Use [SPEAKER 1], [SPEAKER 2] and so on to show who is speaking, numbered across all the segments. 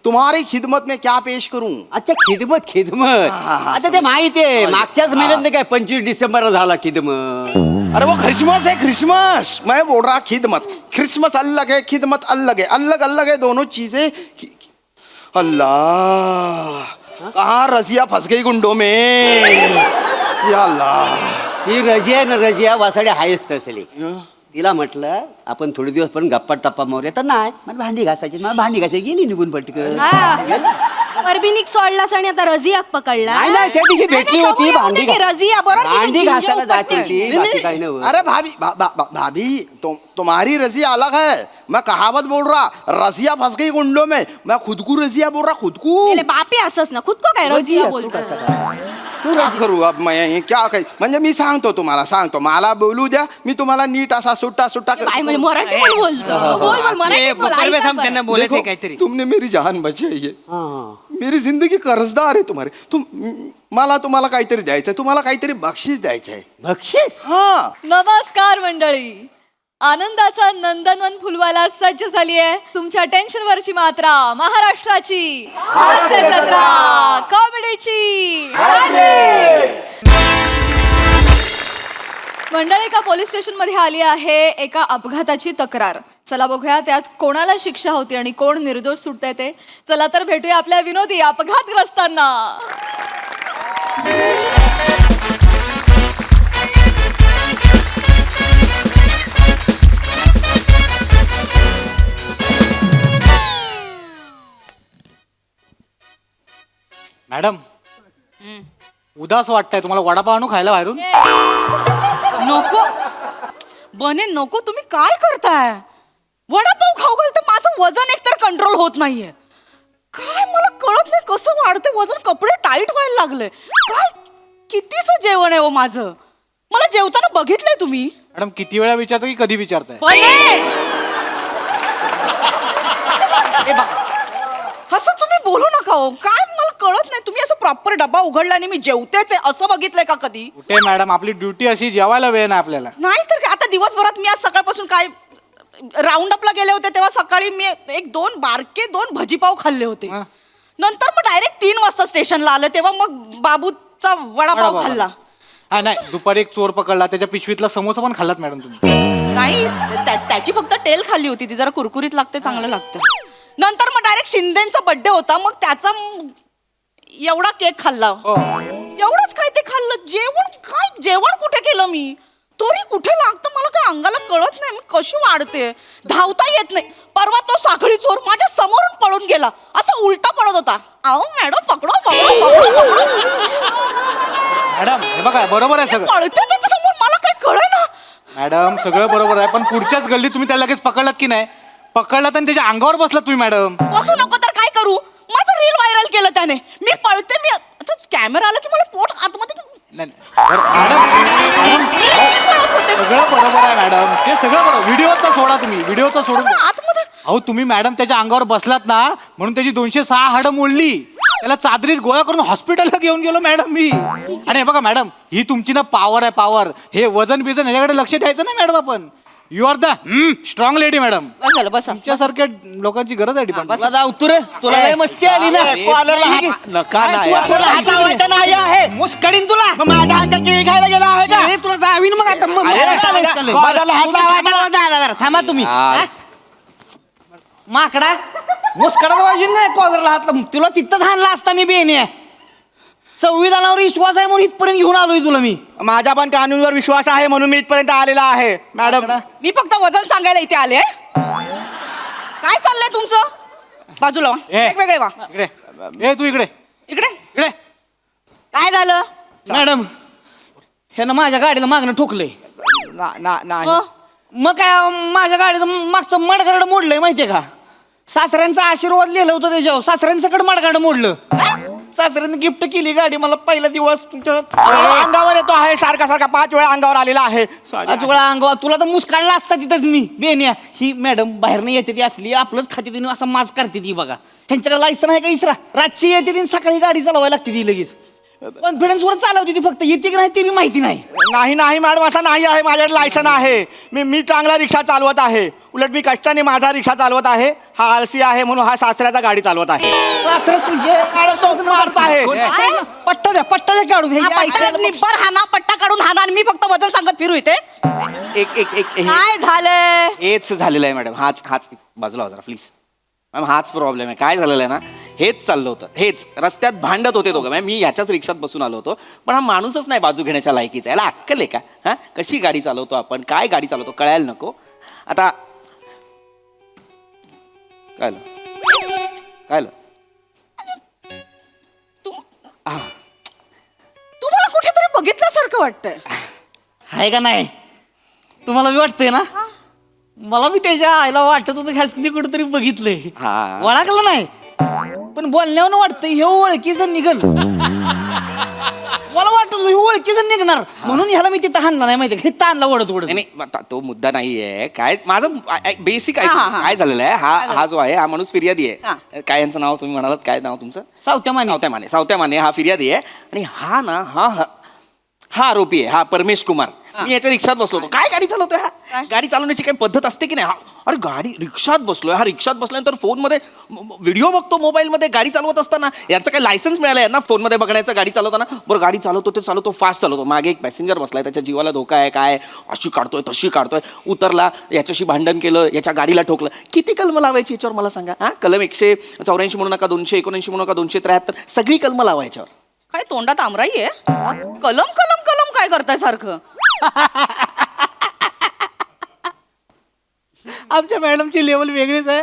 [SPEAKER 1] तुम्हारी खिदमत में क्या पेश करूं?
[SPEAKER 2] अच्छा खिदमत आता ते माहिती आहे मागच्याच महिन्यात काय 25 डिसेंबर झाला खिदमत.
[SPEAKER 1] अरे वो क्रिसमस है क्रिसमस, मैं बोल रहा खिदमत. क्रिसमस अलग है, खिदमत अलग है, अलग अलग है दोनों चीजें. अल्लाह कहाँ रजिया फंस गई गुंडों में. या अल्लाह.
[SPEAKER 2] ही रजिया ना रजिया वासाडे आहेच तसली. तिला म्हटलं आपण थोडे दिवस पण गप्पा टप्पा मारूया तर नाही मला भांडी घासायची गेली निघून पटकन.
[SPEAKER 3] परबिनिक सोडलास आणि आता रजियाक पकडला.
[SPEAKER 2] नाही त्या दिवशी भेटली होती
[SPEAKER 3] रजिया
[SPEAKER 2] भांडी घासायला जात होती.
[SPEAKER 1] अरे भाभी भाभी तुम्हारी रजिया अलग है. मैं कहावत बोल रहा रजिया फंस गई गुंडों में. मैं खुद को रजिया बोल रहा खुद को.
[SPEAKER 3] बापे असंच ना खुद को काय रजिया बोलतो.
[SPEAKER 1] क्या करू अब मैं क्या काही म्हणजे मी सांगतो मला बोलू द्या. मी तुम्हाला नीट असा सुट्टा
[SPEAKER 3] मराठी बोलतो. बोल मराठी
[SPEAKER 4] त्यांना बोलायचं काहीतरी.
[SPEAKER 1] तुमने मेरी जान बचाई है. मेरी जिंदगी कर्जदार आहे तुम्हारे. मला तुम्हाला काहीतरी द्यायचंय. तुम्हाला काहीतरी बक्षीस द्यायचंय.
[SPEAKER 2] बक्षीस.
[SPEAKER 1] हा
[SPEAKER 5] नमस्कार मंडळी. आनंदाचा नंदनवन फुलवायला सज्ज झाली आहे तुमच्या टेन्शनवरची मात्रा महाराष्ट्राची हास्य जत्रा कॉमेडीची. मंडळी एका पोलीस स्टेशन मध्ये आली आहे एका अपघाताची तक्रार. चला बघूया त्यात कोणाला शिक्षा होती आणि कोण निर्दोष सुटतंय ते. चला तर भेटूया आपल्या विनोदी अपघातग्रस्तांना.
[SPEAKER 4] मॅडम उदास वाटतंय तुम्हाला वडापाव आणू खायला बाहेरून.
[SPEAKER 5] नको बने नको. तुम्ही काय करताय. वडापाव खाऊ घाल तर माझं वजन एकतर कंट्रोल होत नाहीये. काय मला कळत नाही कसं वाढते वजन. कपडे टाईट व्हायला लागले. काय कितीच जेवण आहे हो माझं. मला जेवताना बघितलंय तुम्ही.
[SPEAKER 4] मॅडम किती वेळा विचारतो की कधी विचारताय.
[SPEAKER 5] असं तुम्ही बोलू नका हो. काय मला कळत नाही. तुम्ही असं प्रॉपर डबा उघडला आणि मी जेवतेच आहे असं बघितलंय का कधी.
[SPEAKER 4] कुठे मॅडम आपली ड्युटी अशी जेवायला वेळ नाही आपल्याला.
[SPEAKER 5] नाही तर आता दिवसभरात मी आज सकाळपासून काय राऊंड अपला गेले होते तेव्हा सकाळी मी दोन भजीपाव खाल्ले होते. नंतर मग डायरेक्ट 3 वाजता स्टेशनला आलं तेव्हा मग बाबूचा वडापाव खाल्ला.
[SPEAKER 4] हा नाही दुपारी एक चोर पकडला त्याच्या पिशवीतला समोसा पण खाल्लात मॅडम तुम्ही.
[SPEAKER 5] नाही त्याची फक्त तेल खाल्ली होती. ती जरा कुरकुरीत लागते चांगलं लागतं. नंतर मग डायरेक्ट शिंदेचा बर्थडे होता मग त्याचा एवढा केक खाल्ला. तेवढंच काय ते खाल्लं. जेवण कुठे केलं मी. तरी कुठे लागतं मला काय अंगाला कळत नाही. मी कशी वाढते. धावता येत नाही. परवा तो साखळी चोर माझ्या समोरून पळून गेला. असं उलटा पडत होता. अहो मॅडम पकडो.
[SPEAKER 4] मॅडम हे बघा बरोबर आहे सगळं.
[SPEAKER 5] पळते त्याच्या समोर मला काय कळेना.
[SPEAKER 4] मॅडम सगळं बरोबर आहे पण पुढच्याच गल्लीत तुम्ही त्याला लगेच पकडलात की नाही. पकडलात आणि त्याच्या अंगावर बसलात तुम्ही मॅडम.
[SPEAKER 5] बसू नको तर काय करू. माझं रील व्हायरल केलं त्याने. मी पळते मी कॅमेरा आला की मला पोट आतमध्ये.
[SPEAKER 4] मॅडम सगळं बरोबर आहे मॅडम. ते सगळं बरोबर. व्हिडिओचा सोडा तुम्ही. व्हिडिओचा सोडून
[SPEAKER 5] आतमध्ये.
[SPEAKER 4] अहो तुम्ही मॅडम त्याच्या अंगावर बसलात ना म्हणून त्याची 206 हाडं मोडली. त्याला चादरीत गोळा करून हॉस्पिटलला घेऊन गेलो मॅडम मी. आणि बघा मॅडम ही तुमची ना पॉवर आहे पॉवर. हे वजन बिजन ह्याच्याकडे लक्ष द्यायचं नाही मॅडम आपण. You are the strong lady madam.
[SPEAKER 5] बस
[SPEAKER 4] तुमच्यासारख्या लोकांची गरज आहे डिपार्टमेंट.
[SPEAKER 2] दादा उत्तर तुला लय मस्ती आली ना. मुस्कडीन तुला माझ्या हातात केळी खायला गेला आहे का. तुला जावीन मग आता थांबा तुम्ही. माकडा मुस्कडा वाजून नाही कॉलरला हात तुला तिथंच हाणला असता मी बेने. संविधानावर विश्वास आहे म्हणून इथपर्यंत घेऊन आलोय तुला मी.
[SPEAKER 6] माझा पण कानूनवर विश्वास आहे म्हणून मी इथपर्यंत आलेला आहे मॅडम.
[SPEAKER 5] मी फक्त वजन सांगायला इथे आले. काय चाललंय तुमचं. बाजूला वेगवेगळे वा.
[SPEAKER 4] इकडे तू इकडे
[SPEAKER 5] इकडे काय झालं
[SPEAKER 2] मॅडम हे ना माझ्या गाडीला मागणं ठोकलंय. मग काय माझ्या गाडीचं मागचं मडगाड मोडलंय माहितीये का. सासऱ्यांचा आशीर्वाद लिहिलं होतं त्याच्यावर. सासऱ्यांचं मडगाड मोडलं. सासऱ्याने गिफ्ट केली गाडी मला पहिला दिवस. तुमच्या
[SPEAKER 6] अंगावर येतो आहे सारखा 5 वेळा अंगावर आलेला आहे.
[SPEAKER 2] 5 वेळा अंगावर. तुला तर मुस्काडला असता तिथंच मी बेनिया. ही मॅडम बाहेरनं येते ती असली आपलंच खाते तिने असं माज करते ती बघा. ह्यांच्याकडे लायसन आहे का इसरा. रातची येते ती सकाळी गाडी चालवायला लागते ती लगेच. कॉन्फिडन्स वर चालवते ती, फक्त येते की नाही ते बी माहिती नाही.
[SPEAKER 6] नाही नाही मॅडम, असं नाही आहे. माझ्याकडे लायसन आहे. मी चांगला रिक्षा चालवत आहे. उलट मी कष्टाने माझा रिक्षा चालवत आहे. हा आळसी आहे म्हणून हा सासऱ्याचा गाडी चालवत आहे.
[SPEAKER 2] सासरं तुझे
[SPEAKER 6] मारत आहे.
[SPEAKER 2] पट्टा द्या काढून हे
[SPEAKER 5] हा, पट्टा
[SPEAKER 2] ऐकायला-
[SPEAKER 5] निब्बर हाना, पट्टा काढून हाना आणि मी फक्त वजन सांगत फिरू इथे.
[SPEAKER 6] एक
[SPEAKER 5] काय झालंय?
[SPEAKER 6] हेच झालेलं आहे मॅडम. हाच बाजूला हो जरा प्लीज मॅम. हाच प्रॉब्लेम आहे. काय झालेलं आहे ना, हेच चाललं होतं. हेच रस्त्यात भांडत होते दोघं. मॅम मी ह्याच्याच रिक्षात बसून आलो होतो, पण हा माणूसच नाही बाजू घेण्याच्या लायकीचा. याला अक्कल आहे का? हा, कशी गाडी चालवतो आपण, काय गाडी चालवतो कळायला नको. आता काय
[SPEAKER 5] तुम्हाला कुठेतरी बघितल्यासारखं वाटतंय.
[SPEAKER 2] आहे का नाही? तुम्हाला बी वाटतंय ना? मला बी त्याच्या आईला वाटत होतं ह्यासनी कुठेतरी बघितलंय.
[SPEAKER 6] हा.
[SPEAKER 2] ओळखलं नाही, पण बोलण्यावर वाटतं हे ओळखीचं निघल. मला वाटत हे ओळखीचं निघणार म्हणून ह्याला मी तिथं हाणला नाही, माहिती हे ताणला ओढत
[SPEAKER 6] नाही नाही, आता तो मुद्दा नाहीये. काय माझं बेसिक
[SPEAKER 5] हा, हा.
[SPEAKER 6] काय झालेलं आहे, हा जो आहे हा माणूस फिर्यादी आहे. काय यांचं नाव तुम्ही म्हणालात, काय नाव तुमचं? सावत्या माने हा फिर्यादी आहे. आणि हा ना हा आरोपी आहे. हा परमेश कुमार. मी याच्या रिक्षात बसलो होतो. काय गाडी चालवतोय हा? गाडी चालवण्याची काही पद्धत असते की नाही? अरे गाडी रिक्षात बसलोय. हा रिक्षात बसल्यानंतर फोनमध्ये व्हिडिओ बघतो मोबाईलमध्ये गाडी चालवत असताना. यांचं काही लायसन्स मिळालं आहे ना फोनमध्ये बघण्याचं गाडी चालवताना. बरं गाडी चालवतो फास्ट चालवतो. मागे एक पॅसेंजर बसलाय, त्याच्या जीवाला धोका आहे. काय अशी काढतोय तशी काढतोय. उतरला, याच्याशी भांडण केलं, याच्या गाडीला ठोकलं. किती कलम लावायची याच्यावर मला सांगा? हा, कलम 184 म्हणू नका, 279 म्हणू नका, 273, सगळी कलम लावायच्यावर.
[SPEAKER 5] काय तोंडात आमराई आहे? कलम कलम कलम काय करताय सारखं?
[SPEAKER 4] आमच्या मॅडमची लेवल वेगळीच आहे.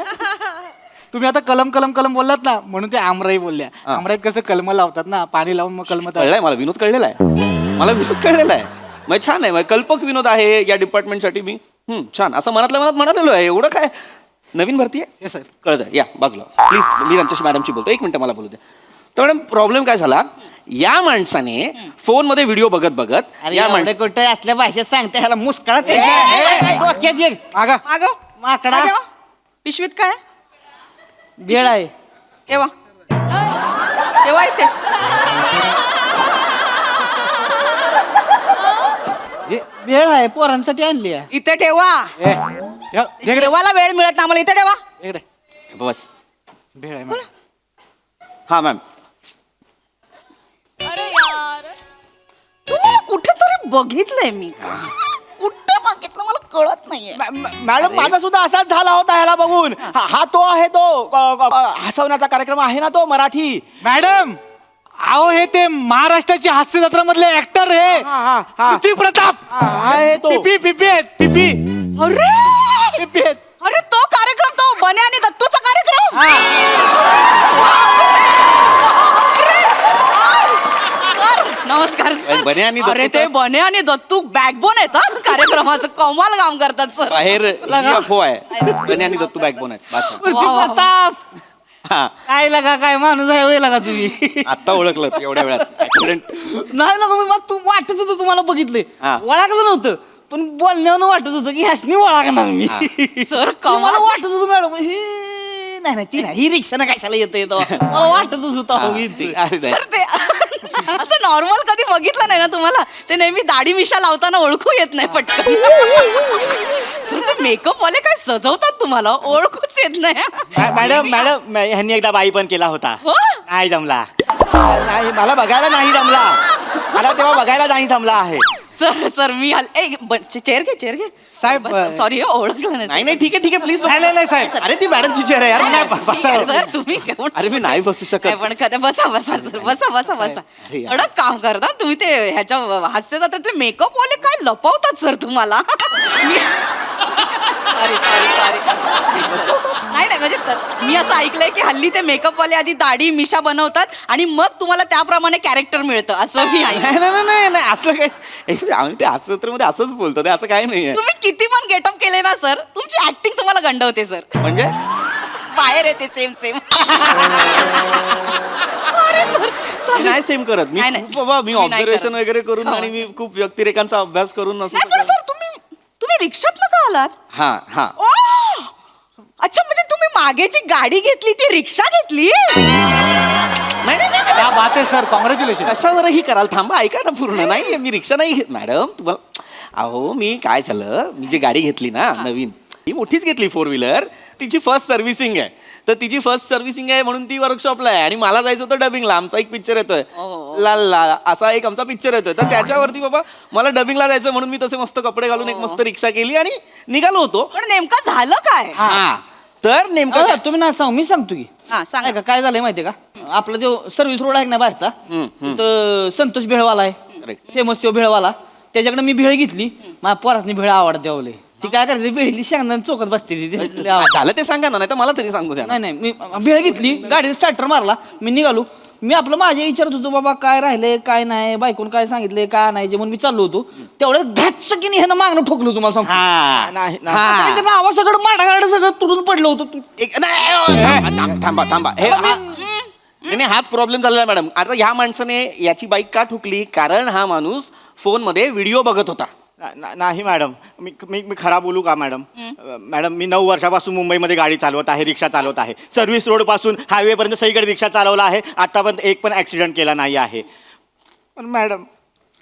[SPEAKER 4] तुम्ही आता कलम बोललात ना, म्हणून ते आमराई बोलल्या. आमराईत कसं कलम लावतात ना, पाणी लावून मग कलम
[SPEAKER 6] कळलंय मला, विनोद कळलेला आहे. मग छान आहे, मग कल्पक विनोद आहे या डिपार्टमेंटसाठी. मी छान असं मनातल्या मनात म्हणालेलो आहे. एवढं काय नवीन भरती आहे?
[SPEAKER 4] Yes sir.
[SPEAKER 6] कळतं. या बाजूला प्लीज, मी त्यांच्याशी मॅडमशी बोलतो. 1 मिनिट मला बोलू द्या. तर मॅडम प्रॉब्लेम काय झाला, या माणसाने फोनमध्ये व्हिडिओ बघत या माणसाने
[SPEAKER 2] कुठे असल्या भाषेत सांगते ह्याला मुस्कळा डोक्यात एक
[SPEAKER 4] मागा
[SPEAKER 5] मागं.
[SPEAKER 2] माकडा.
[SPEAKER 5] काय तेव्हा? पिशवीत काय?
[SPEAKER 2] बेळ आहे.
[SPEAKER 5] तेव्हा इथे
[SPEAKER 2] बेळ आहे, पोरांसाठी आणली आहे.
[SPEAKER 5] इथे ठेवा. जेवायला वेळ मिळत ना आम्हाला. इथे ठेवा.
[SPEAKER 6] बस भेळ आहे मॅम. हा मॅम.
[SPEAKER 5] तुम्हाला कुठेतरी बघितलंय मी. कुठे बघितलं मला कळत नाहीये.
[SPEAKER 6] मॅडम माझा सुद्धा असाच झाला होता ह्याला बघून. हा तो आहे तो हसवण्याचा कार्यक्रम आहे ना तो मराठी.
[SPEAKER 4] मॅडम अहो हे ते महाराष्ट्राची हास्य जत्रा मधले ऍक्टर आहे. पृथ्वी प्रताप
[SPEAKER 6] आहे तो.
[SPEAKER 4] पिपी आहेत.
[SPEAKER 5] अरे तो कार्यक्रम, तो बने आणि दत्तूचा कार्यक्रम. सर नमस्कार सर.
[SPEAKER 6] बने आणि
[SPEAKER 5] अरे ते बने आणि दत्तू बॅकबोन आहेत हा कार्यक्रमाचं. कमाल काम करतात सर.
[SPEAKER 6] बाहेर हो आहे. बने आणि दत्तू बॅकबोन आहेत. बादशाह.
[SPEAKER 2] पृथ्वी प्रताप काय लगा, काय माणूस आहे होय लगा तुम्ही.
[SPEAKER 6] आता ओळखलं एवढ्या वेळात ऍक्सिडेंट.
[SPEAKER 2] नाही लगा, मग तू वाटत होतं तुम्हाला बघितलंय.
[SPEAKER 6] हा.
[SPEAKER 2] ओळखलं नव्हतं, पण बोलण्यावर वाटत होतं की ह्यासनी ओळखणार मी.
[SPEAKER 5] सर
[SPEAKER 2] मला
[SPEAKER 5] कमाल.
[SPEAKER 2] वाटत होतं मॅडम नाही ती नाही, ही रिक्षानं कशाला येतं मला वाटतच होतं हो हिचं.
[SPEAKER 5] तर ते असं नॉर्मल कधी बघितलं नाही ना तुम्हाला. ते नेहमी दाढी मिशा लावताना ओळखू येत नाही पटकन. सर ते मेकअप वाले काय सजवतात तुम्हाला, ओळखूच येत नाही.
[SPEAKER 6] मॅडम ह्यांनी एकदा बाई पण केला होता.
[SPEAKER 5] हो?
[SPEAKER 6] नाही जमला. नाही मला बघायला नाही जमला. मला तेव्हा बघायला नाही जमला आहे.
[SPEAKER 5] सर मी चेअर घे
[SPEAKER 4] साहेब,
[SPEAKER 5] सॉरी ओळखलं
[SPEAKER 6] नाही नाही ठीक आहे प्लीज.
[SPEAKER 4] नाही साहेब.
[SPEAKER 6] अरे ती मॅडमची चेअर आहे यार.
[SPEAKER 5] सर तुम्ही कोण?
[SPEAKER 6] अरे मी नाही बसू शकत.
[SPEAKER 5] पण खरं बसा सर.
[SPEAKER 6] अरे यार.
[SPEAKER 5] एवढं काम करता तुम्ही. ते ह्याच्या हास्य जत्रातले मेकअप वाले काय लपवतात सर तुम्हाला. सॉरी नाही म्हणजे मी असं ऐकलंय की हल्ली ते मेकअप वाले आधी दाढी मिशा बनवतात आणि मग तुम्हाला त्याप्रमाणे कॅरेक्टर मिळतं असं मी ऐकलं.
[SPEAKER 6] नाही असं काय, आम्ही ते हास्यजत्रेमध्ये असंच बोलतो. ते असं काही नाहीये.
[SPEAKER 5] तुम्ही किती पण गेटअप केले ना सर, तुमची ऍक्टिंग तुम्हाला गंडवते सर.
[SPEAKER 6] म्हणजे
[SPEAKER 5] बाहेर येते सेम सॉरी
[SPEAKER 6] नाही सेम करत मी.
[SPEAKER 5] नाही.
[SPEAKER 6] खूप बाबा मी
[SPEAKER 5] मी नाही
[SPEAKER 6] ऑब्झर्वेशन
[SPEAKER 5] करत.
[SPEAKER 6] वगैरे करून
[SPEAKER 5] हो.
[SPEAKER 6] आणि मी खूप व्यक्तिरेखांचा अभ्यास करून असं
[SPEAKER 5] नाही पण सर तुम्ही रिक्षात का आलात?
[SPEAKER 6] हा
[SPEAKER 5] ओ अच्छा, म्हणजे तुम्ही मागे जी गाडी घेतली ती रिक्षा घेतली.
[SPEAKER 6] नाही
[SPEAKER 4] क्या बात आहे सर, कॉंग्रॅच्युलेशन.
[SPEAKER 6] कशावरही कराल, थांबा ऐका ना पूर्ण. नाही मी रिक्षा नाही घेत मॅडम. तुम्हाला अहो मी काय झालं, मी जी गाडी घेतली ना नवीन, ही मोठीच घेतली 4 व्हीलर. तिची फर्स्ट सर्व्हिसिंग आहे. तर तिची फर्स्ट सर्व्हिसिंग आहे म्हणून ती वर्कशॉपला आहे. आणि मला जायचं होतं डबिंगला. आमचा एक पिक्चर येतोय लाल लाल असा एक आमचा पिक्चर येतोय. तर त्याच्यावरती बाबा मला डबिंगला जायचं म्हणून मी तसे मस्त कपडे घालून एक मस्त रिक्षा केली आणि निघालो होतो.
[SPEAKER 5] पण नेमकं झालं काय?
[SPEAKER 6] हा तर नेमकं
[SPEAKER 2] तुम्ही ना सांग, मी सांगतो की
[SPEAKER 5] हा, सांगा.
[SPEAKER 2] का काय झालंय माहितीये का, आपला जो सर्व्हिस रोड आहे ना बाहेरचा, तर संतोष भेळवाला आहे,
[SPEAKER 6] Correct.
[SPEAKER 2] फेमस तो भेळवाला. त्याच्याकडे मी भेळ घेतली. माझ्या पोरासनी भेळ आवडते आवले. ती काय करते, भेळली शेंगदाणे चौकात बसते ती लय आवडते.
[SPEAKER 6] झालं ते सांगा ना, नाही तर मला तरी सांगू द्या ना.
[SPEAKER 2] नाही मी भेळ घेतली, गाडीचा स्टार्टर मारला, मी निघालो. मी आपलं माझ्या विचारत होतो बाबा काय राहिलंय काय नाही, बायकोन काय सांगितलंय काय नाही, म्हणून मी चाललो होतो. तेवढं घातसकीने ह्यानं मागणं ठोकलं तुम्हाला सांगतो. नावा सगळं माडागाड सगळं तुडून पडलं होतं.
[SPEAKER 6] थांबा थांबा हे नाही हाच प्रॉब्लेम झालेला आहे मॅडम. आता ह्या माणसाने याची बाईक का ठुकली, कारण हा माणूस फोनमध्ये व्हिडिओ बघत होता.
[SPEAKER 7] नाही मॅडम, मी खरा बोलू का मॅडम? मॅडम मी 9 वर्षापासून मुंबईमध्ये गाडी चालवत आहे, रिक्षा चालवत आहे. सर्व्हिस रोडपासून हायवेपर्यंत सगळीकडे रिक्षा चालवला आहे. आतापर्यंत एक पण ॲक्सिडेंट केला नाही आहे. पण मॅडम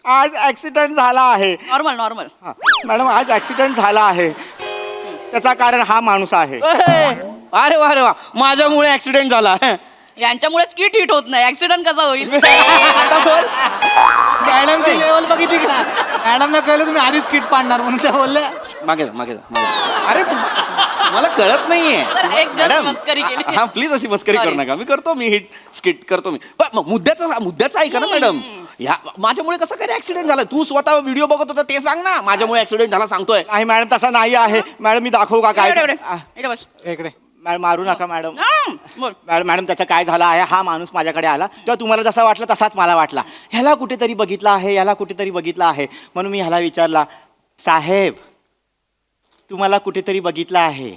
[SPEAKER 7] आज ॲक्सिडेंट झाला आहे.
[SPEAKER 5] Normal normal.
[SPEAKER 7] हां मॅडम, आज ॲक्सिडेंट झाला आहे. त्याचा कारण हा माणूस आहे.
[SPEAKER 6] अरे वा माझ्यामुळे ऍक्सिडेंट झाला.
[SPEAKER 5] यांच्यामुळेच किट हिट होत नाही, ऍक्सिडेंट कसा होईल?
[SPEAKER 6] आता बोल.
[SPEAKER 4] मॅडमची लेवल बघितली का? मॅडमला कळलं तुम्ही आधीच किट पाडणार म्हणून त्या बोलल्या.
[SPEAKER 6] मागे जा. अरे मला कळत नाहीये
[SPEAKER 5] सर, एक just मस्करी केली.
[SPEAKER 6] हा प्लीज अशी मस्करी करू नका. मी करतो, मी हिट स्किट करतो मी. पण मुद्द्याचं ऐका ना मॅडम. ह्या माझ्यामुळे कसं काय ऍक्सिडेंट झाला? तू स्वतः व्हिडिओ बघत होता ते सांग ना. माझ्यामुळे ऍक्सिडेंट झाला सांगतोय.
[SPEAKER 7] नाही मॅडम, तसा नाही आहे. मॅडम मी दाखवू का काय?
[SPEAKER 5] इकडे बस.
[SPEAKER 7] इकडे मॅडम, मारू नका मॅडम.
[SPEAKER 5] बोल.
[SPEAKER 7] मॅडम त्याचं काय झालं आहे, हा माणूस माझ्याकडे आला तेव्हा तुम्हाला जसा वाटला तसाच मला वाटला. ह्याला कुठेतरी बघितलं आहे. म्हणून मी ह्याला विचारला, साहेब तुम्हाला कुठेतरी बघितलं आहे?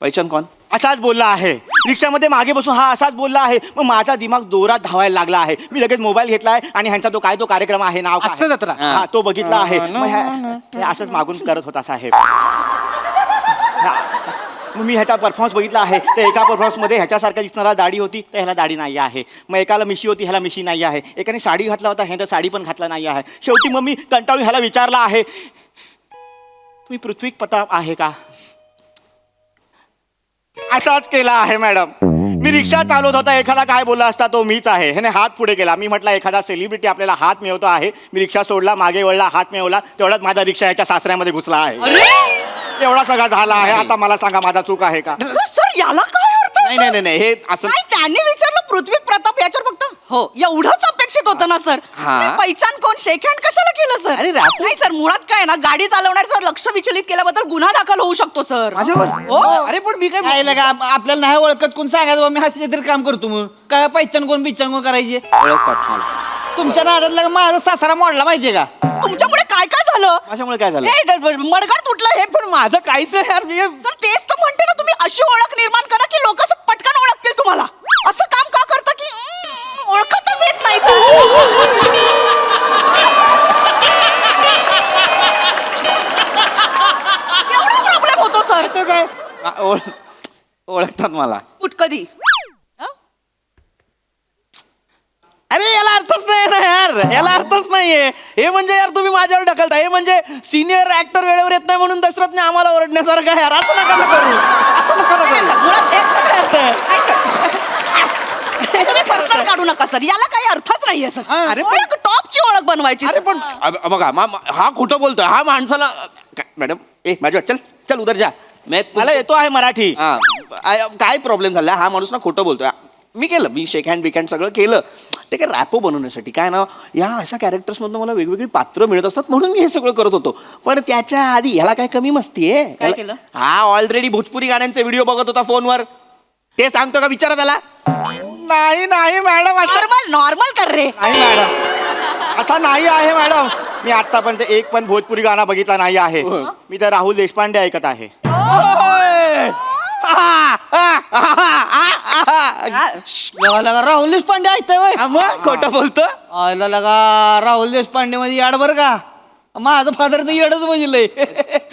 [SPEAKER 6] पैशान कोण?
[SPEAKER 7] असाच बोलला आहे. रिक्षामध्ये मागे बसून हा असाच बोलला आहे. मग माझा दिमाग जोरात धावायला लागला आहे. मी लगेच मोबाईल घेतला आहे आणि ह्यांचा तो कार्यक्रम आहे, नाव
[SPEAKER 4] हास्य जत्रा.
[SPEAKER 7] हा तो बघितला आहे. मग हे असंच मागून करत होता साहेब. मग मी ह्याचा परफॉर्मन्स बघितला आहे. तर एका परफॉर्मन्समध्ये ह्याच्यासारखा दिसणारा दाढी होती, तर ह्याला दाढी नाही आहे. मग एकाला मिशी होती, ह्याला मिशी नाही आहे. एकाने साडी घातला होता, ह्याचा साडी पण घातला नाही आहे. शेवटी मग मी कंटाळून ह्याला विचारला आहे, तुम्ही पृथ्वी प्रताप आहे का? असाच केला आहे मॅडम. मी रिक्षा चालवत होता, एखादा काय बोलला असता तो मीच आहे. ह्याने हात पुढे केला. मी म्हटलं एखादा सेलिब्रिटी आपल्याला हात मिळवतो आहे. मी रिक्षा सोडला, मागे वळला, हात मिळवला. तेवढ्यात माझा रिक्षा ह्याच्या सासऱ्यामध्ये घुसला आहे. एवढा सगळा झाला आहे. आता मला सांगा माझा चूक आहे का?
[SPEAKER 5] सर याला काय अर्थ आहे, सर?
[SPEAKER 6] नाही हे असं
[SPEAKER 5] नाही, त्यांनी विचारलं पृथ्वी प्रताप याच्यावर फक्त हो एवढंच अपेक्षित होतं ना सर.
[SPEAKER 6] हा.
[SPEAKER 5] पैचान कोण, शेक हँड कशाला केलं सर?
[SPEAKER 6] अरे रात्री-
[SPEAKER 5] नाही सर, मुळात काय ना, गाडी चालवण्याचं लक्ष विचलित केल्याबद्दल गुन्हा दाखल होऊ शकतो सर.
[SPEAKER 6] माझ्यावर?
[SPEAKER 5] हो.
[SPEAKER 6] अरे पण मी काय
[SPEAKER 2] काय लगा, आपल्याला नाही ओळखत कोण सांगायचं बा, मी हास्य तरी काम करतो म्हणून. काय पैचण कोण बिच्चण कोण करायचे?
[SPEAKER 6] ओळखतात मला.
[SPEAKER 2] तुमच्या नादात लगा माझा सासरा मोडला माहितीये का?
[SPEAKER 5] तुमच्यामुळे काय काय झालं?
[SPEAKER 6] माझ्यामुळे काय झालं?
[SPEAKER 5] मडगाड तुटलं हे.
[SPEAKER 6] पण माझं काहीच नाही यार.
[SPEAKER 5] सर तेच तर म्हणते ना, तुम्ही अशी ओळख निर्माण करा की लोक असं पटकन ओळखतील तुम्हाला. असं काम का करता की ओळखतच येत नाही सर. एवढा प्रॉब्लेम होतो सर.
[SPEAKER 6] ओळखतात मला.
[SPEAKER 5] कुठ कधी?
[SPEAKER 6] अरे याला अर्थच नाही ना यार, याला अर्थच नाहीये. हे म्हणजे यार तुम्ही माझ्यावर ढकलता. हे म्हणजे सिनियर ऍक्टर वेळेवर येत नाही म्हणून दशरथने आम्हाला ओरडण्यासारखं आहे यार. असं नका करू, असं नका
[SPEAKER 5] नाही सर,
[SPEAKER 6] करू.
[SPEAKER 5] मुळात हेच नाही सर. तुम्ही पर्सनल काढू नका सर, याला काही अर्थच नाहीये सर.
[SPEAKER 6] अरे पण-
[SPEAKER 5] ओळख, टॉपची ओळख बनवायची.
[SPEAKER 6] अरे पण बघा हा खोटं बोलतोय. हा माणसाला मॅडम माझ्या चल उधर जा.
[SPEAKER 7] मला येतो आहे मराठी.
[SPEAKER 6] काय प्रॉब्लेम झाला? हा माणूस ना खोटं बोलतोय. मी केलं, मी शेक हँड बिक हँड सगळं केलं. ते काय रॅपो बनवण्यासाठी काय ना, या अशा कॅरेक्टर्समधून मला वेगवेगळी पात्र मिळत असतात म्हणून मी हे सगळं करत होतो. पण त्याच्या आधी ह्याला काय कमी मस्ती आहे?
[SPEAKER 5] काय केलं?
[SPEAKER 6] हा ऑलरेडी भोजपुरी गाण्यांचे व्हिडिओ बघत होता फोनवर. ते सांगतो का? विचारा त्याला.
[SPEAKER 7] नाही मॅडम,
[SPEAKER 5] नॉर्मल नॉर्मल कर रे.
[SPEAKER 7] नाही मॅडम, असा नाही आहे मॅडम. मी आतापर्यंत एक पण भोजपुरी गाणं बघितला नाही आहे. मी तर राहुल देशपांडे ऐकत आहे.
[SPEAKER 2] लगा राहुल देशपांडे ऐकतोय वय?
[SPEAKER 6] मग खोटं बोलतो.
[SPEAKER 2] आयला लगा राहुल देशपांडे मध्ये याड बर का. माझं फादर तर येडच म्हणजे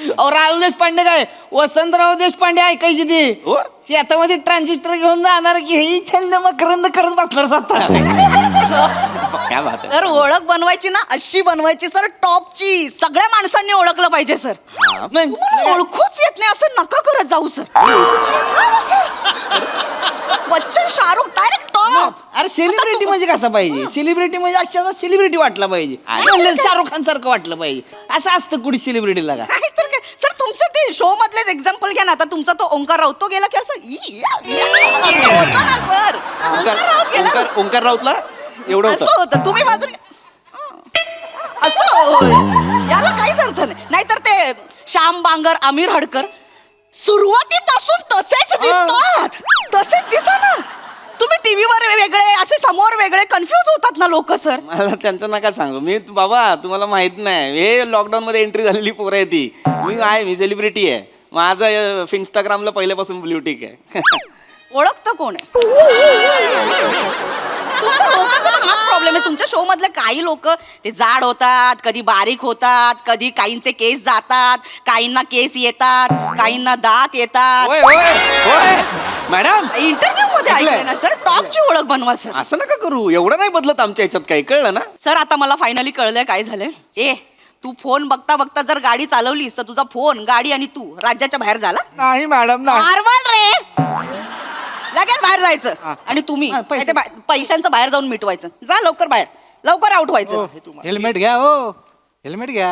[SPEAKER 2] अहो राहुल देशपांडे काय वसंतराव देशपांडे ऐकायची ते
[SPEAKER 6] हो?
[SPEAKER 2] शेतामध्ये ट्रान्झिस्टर घेऊन जाणार की हे छंद मकरंद करत बसणार स्वतः
[SPEAKER 6] काय बात आहे.
[SPEAKER 5] सर ओळख बनवायची ना अशी बनवायची सर टॉपची सगळ्या माणसांनी ओळखलं पाहिजे सर
[SPEAKER 2] नाही,
[SPEAKER 5] तुम्हाला ओळखूच येत नाही असं नका करत जाऊ sir Bachchan Shahrukh direct top
[SPEAKER 2] अरे सेलिब्रिटी म्हणजे कसा पाहिजे सेलिब्रिटी म्हणजे अक्षरशः सेलिब्रिटी वाटला पाहिजे म्हणलं शाहरुख खान सारखं वाटलं पाहिजे असं असतं कुठे सेलिब्रिटीला का
[SPEAKER 5] नाही तर काय सर तुमच्या ते शो मधलेच एक्झाम्पल घ्या ना आता तुमचा तो ओंकार राऊत तो गेला की असं होतं ना सर ओंकार राऊत गेला
[SPEAKER 6] ओंकार राऊतला एवढं
[SPEAKER 5] असं
[SPEAKER 6] होतं
[SPEAKER 5] होतं तुम्ही बाजून असं होय. याला काहीच अर्थ नाही नाहीतर ते श्याम बांगर आमिर हडकर सुरुवातीपासून तसेच दिसतात तसेच दिसा ना तुम्ही टीव्हीवर वेगळे असे समोर वेगळे कन्फ्युज होतात ना लोक सर
[SPEAKER 6] मला त्यांचं नका सांगू मी बाबा तुम्हाला माहित नाही हे लॉकडाऊन मध्ये एंट्री झालेली पोरं आहे ती मी सेलिब्रिटी आहे माझं इंस्टाग्रामला पहिल्यापासून ब्ल्यू टिक आहे
[SPEAKER 5] ओळखतं कोण आहे तुमच्या लोकांचा पण हाच प्रॉब्लेम आहे तुमच्या शो मधले काही लोक ते जाड होतात कधी बारीक होतात कधी काहींचे केस जातात काहींना केस येतात काहींना दात येतात
[SPEAKER 6] होय होय होय मॅडम
[SPEAKER 5] इंटरव्ह्यू मध्ये ऐकलंय ना सर टॉपची ओळख बनवा सर
[SPEAKER 6] असं नका करू एवढं नाही बदलत आमच्या ह्याच्यात काही कळलं ना
[SPEAKER 5] सर आता मला फायनली कळलंय काय झालंय ए तू फोन बघता बघता जर गाडी चालवलीस तर तुझा फोन गाडी आणि तू राज्याच्या बाहेर झाला
[SPEAKER 7] नाही मॅडम नाही
[SPEAKER 5] नॉर्मल रे लगेच बाहेर जायचं आणि तुम्ही
[SPEAKER 2] पैसे.
[SPEAKER 5] ते पैशांचं बाहेर जाऊन मिटवायचं जा लवकर बाहेर लवकर आउट व्हायचं
[SPEAKER 4] हेल्मेट घ्या हो हेल्मेट घ्या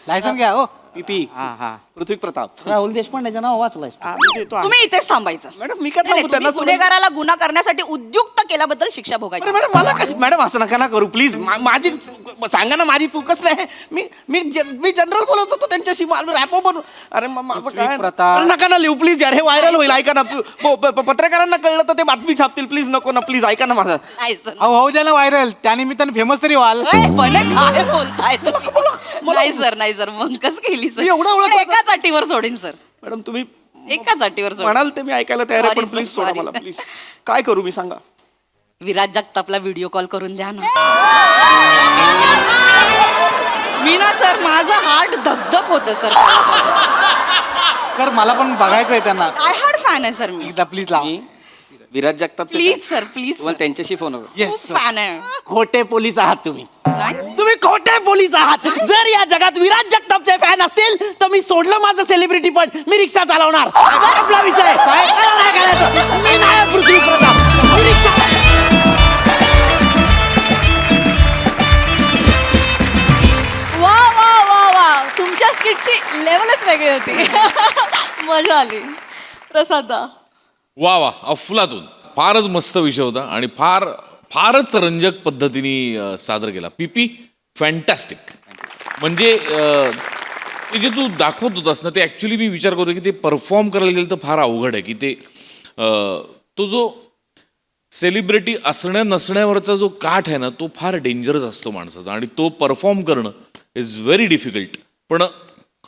[SPEAKER 4] लायसन घ्या हो
[SPEAKER 6] पीपी
[SPEAKER 7] हा हा
[SPEAKER 6] पृथ्वी प्रताप
[SPEAKER 2] राहुल देशपांडेचं नाव वाचलंय
[SPEAKER 7] मी देतो
[SPEAKER 5] तुम्ही इथेच थांबायचं
[SPEAKER 6] मॅडम मी काय
[SPEAKER 5] नाही,
[SPEAKER 6] थांबू
[SPEAKER 5] तुम्ही
[SPEAKER 6] त्यांना सोडून?
[SPEAKER 5] गुन्हेगाराला गुन्हा करण्यासाठी उद्युक्त केल्याबद्दल शिक्षा
[SPEAKER 6] अरे
[SPEAKER 5] भोगायची
[SPEAKER 6] मॅडम मला कसं मॅडम असं नका ना करू प्लीज माझी सांगा ना माझी चूकच नाही मी जनरल बोलत होतो त्यांच्याशी रॅपो बनू अरे माझं काय
[SPEAKER 4] प्रताप.
[SPEAKER 6] अरे नका ना लिहू प्लीज यार हे व्हायरल होईल ऐका ना पत्रकारांना कळलं तर ते बातमी छापतील प्लीज नको ना प्लीज ऐका ना माझं
[SPEAKER 5] नाही सर
[SPEAKER 4] अहो होऊ द्या ना व्हायरल त्यानिमित्तानं फेमस तरी व्हाल
[SPEAKER 5] पण काय बोलताय तुम्ही? नाही सर नाही सर मग कसं केली सर
[SPEAKER 6] मी एवढं ओळखलं
[SPEAKER 5] पण एकाच अटीवर सोडीन सर
[SPEAKER 6] मॅडम तुम्ही
[SPEAKER 5] एकाच अटीवर सोडीन
[SPEAKER 6] म्हणाल ते मी ऐकायला तयार आहे पण
[SPEAKER 5] Sorry, sir,
[SPEAKER 6] please soda
[SPEAKER 5] sorry.
[SPEAKER 6] मला प्लीज काय करू मी सांगा
[SPEAKER 5] विराज जगतापला व्हिडिओ कॉल करून द्या ना मी ना सर माझं हार्ट धगधग होतं सर
[SPEAKER 4] सर मला पण बघायचंय त्यांना
[SPEAKER 5] आय हार्ट फॅन आहे सर मी
[SPEAKER 4] एकदा प्लीज लाव
[SPEAKER 6] मी Viraj Jagtap
[SPEAKER 5] please sir please
[SPEAKER 6] तुम्हाला त्यांच्याशी फोन
[SPEAKER 5] खूप फॅन आहे
[SPEAKER 6] खोटे पोलीस आहात तुम्ही
[SPEAKER 5] नाही
[SPEAKER 6] तुम्ही खोटे पोलीस आहात जर या जगात विराज जगतापचे फॅन असतील तर मी सोडलं माझं सेलिब्रिटी पण मी रिक्षा चालवणार आपला विषय मला नाही करायचं. मी नाही पृथ्वी प्रताप मी रिक्षा
[SPEAKER 3] वा वा वा वा तुमच्या स्किटची लेवलच वेगळी होती मजा आली प्रसादा
[SPEAKER 8] वा वा अफलातून फारच मस्त विषय होता आणि फारच रंजक पद्धतीने सादर केला पीपी फॅन्टॅस्टिक म्हणजे ते जे तू दाखवत होतास ना ते ॲक्च्युली मी विचार करतो की ते परफॉर्म करायला गेलं तर फार अवघड आहे की ते तो जो सेलिब्रिटी असण्या नसण्यावरचा जो काठ आहे ना तो फार डेंजरस असतो माणसाचा आणि तो परफॉर्म करणं इज व्हेरी डिफिकल्ट पण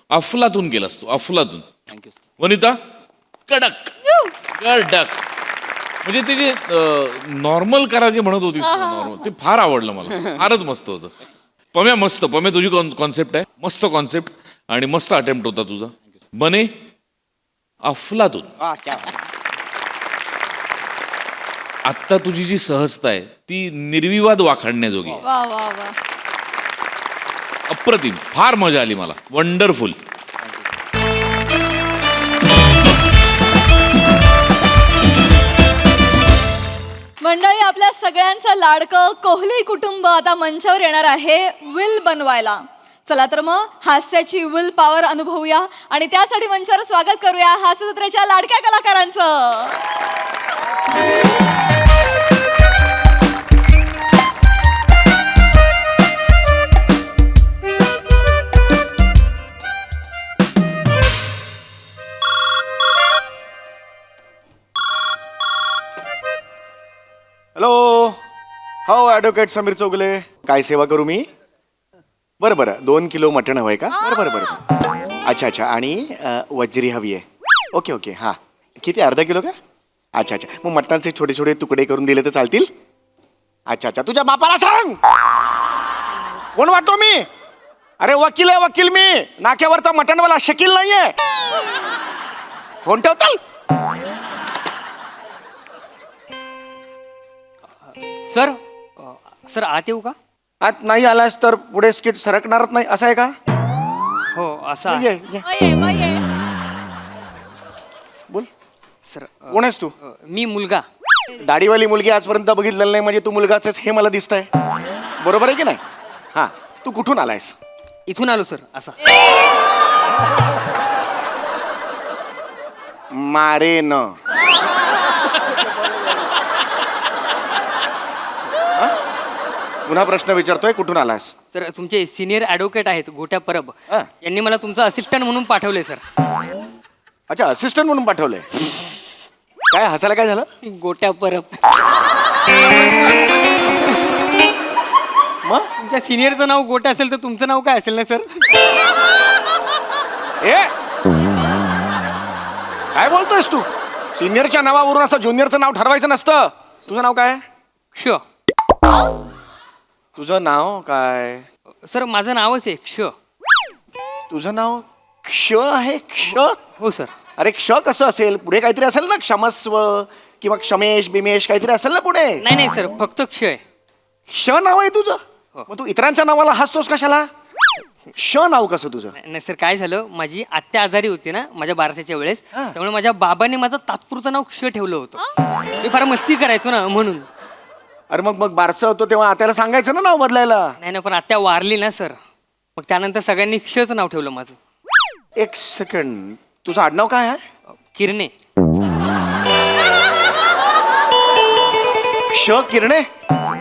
[SPEAKER 8] अफलातून केलास तू अफलातून
[SPEAKER 6] थँक्यू
[SPEAKER 8] वनिता कडक कडक म्हणजे ते जे नॉर्मल करा जे म्हणत होतीस नॉर्मल ते फार आवडलं मला फारच मस्त होतं पम्या मस्त पम्या तुझी कॉन्सेप्ट आहे मस्त कॉन्सेप्ट आणि मस्त अटेम्प्ट होता तुझा बने अफलातून आत्ता तुझी जी सहजता आहे ती निर्विवाद वाखाणण्याजोगी आहे.
[SPEAKER 3] वा वा वा
[SPEAKER 8] अप्रतिम फार मजा आली मला वंडरफुल
[SPEAKER 3] मंडळी आपल्या सगळ्यांचं लाडकं कोहली कुटुंब आता मंचावर येणार आहे विल बनवायला चला तर मग हास्याची विल पॉवर अनुभवूया आणि त्यासाठी मंचावर स्वागत करूया हास्य जत्रेच्या लाडक्या कलाकारांचं
[SPEAKER 7] हॅलो हो ॲडव्होकेट समीर चौगले काय सेवा करू मी बरं बरं 2 किलो मटण हवं आहे का बरं बरं अच्छा अच्छा आणि वज्री हवी आहे ओके ओके हां किती अर्धा किलो का अच्छा अच्छा मग मटणाचे छोटे छोटे तुकडे करून दिले तर चालतील अच्छा अच्छा तुझ्या बापाला सांग कोण वाटतो मी अरे वकील आहे वकील, मी नाक्यावरचा मटणवाला शकील नाहीये. फोन ठेव चल.
[SPEAKER 9] सर सर आत येऊ का?
[SPEAKER 7] आत नाही आलास तर पुढे स्किट सरकणारच नाही, असं आहे का?
[SPEAKER 9] हो असं आहे.
[SPEAKER 7] ये, ये. बोल.
[SPEAKER 9] सर
[SPEAKER 7] कोण आहेस तू?
[SPEAKER 9] मी मुलगा.
[SPEAKER 7] दाढीवाली मुलगी आजपर्यंत बघितलेलं नाही, म्हणजे तू मुलगाच आहेस हे मला दिसतंय. बरोबर आहे की नाही? हा, तू कुठून आलायस?
[SPEAKER 9] इथून आलो सर. असा
[SPEAKER 7] मारे न. पुन्हा प्रश्न विचारतोय, कुठून आलास?
[SPEAKER 9] सर तुमचे सिनियर ॲडव्होकेट आहेत गोट्या परब,
[SPEAKER 7] हा.
[SPEAKER 9] यांनी मला तुमचं असिस्टंट म्हणून पाठवले सर.
[SPEAKER 7] अच्छा, असिस्टंट म्हणून पाठवलंय. काय हसायला काय झालं?
[SPEAKER 9] गोट्या परब.
[SPEAKER 7] मग
[SPEAKER 9] तुमच्या सिनियरचं नाव गोट्या असेल तर तुमचं नाव काय असेल ना सर?
[SPEAKER 7] ए काय बोलतोयस तू? सिनियरच्या नावावरून असं ज्युनियरचं नाव ठरवायचं नसतं. तुझं नाव काय?
[SPEAKER 9] क्ष.
[SPEAKER 7] तुझं नाव काय?
[SPEAKER 9] सर माझं नावच आहे क्ष.
[SPEAKER 7] तुझं नाव क्ष आहे? क्ष?
[SPEAKER 9] हो सर.
[SPEAKER 7] अरे क्ष कसं असेल? पुढे काहीतरी असेल ना, क्षमस्व किंवा क्षमेश बिमेश काहीतरी असेल ना पुढे.
[SPEAKER 9] नाही नाही सर, फक्त क्ष आहे.
[SPEAKER 7] क्ष नाव आहे तुझं? मग तू इतरांच्या नावाला हसतोस कशाला? क्ष नाव कसं तुझं?
[SPEAKER 9] नाही सर, काय झालं, माझी आत्या आजारी होती ना माझ्या बारशाच्या वेळेस,
[SPEAKER 7] हा.
[SPEAKER 9] त्यामुळे माझ्या बाबांनी माझं तात्पुरतं नाव क्ष ठेवलं होतं. मी फार मस्ती करायचो ना म्हणून.
[SPEAKER 7] अरे मग बारसं होतो तेव्हा आत्याला सांगायचं ना नाव बदलायला.
[SPEAKER 9] नाही ना, पण आत्या वारली ना सर, मग त्यानंतर सगळ्यांनी क्षच नाव ठेवलं माझं.
[SPEAKER 7] एक सेकंड, तुझं आडनाव काय आहे?
[SPEAKER 9] किरणे.
[SPEAKER 7] क्ष किरणे?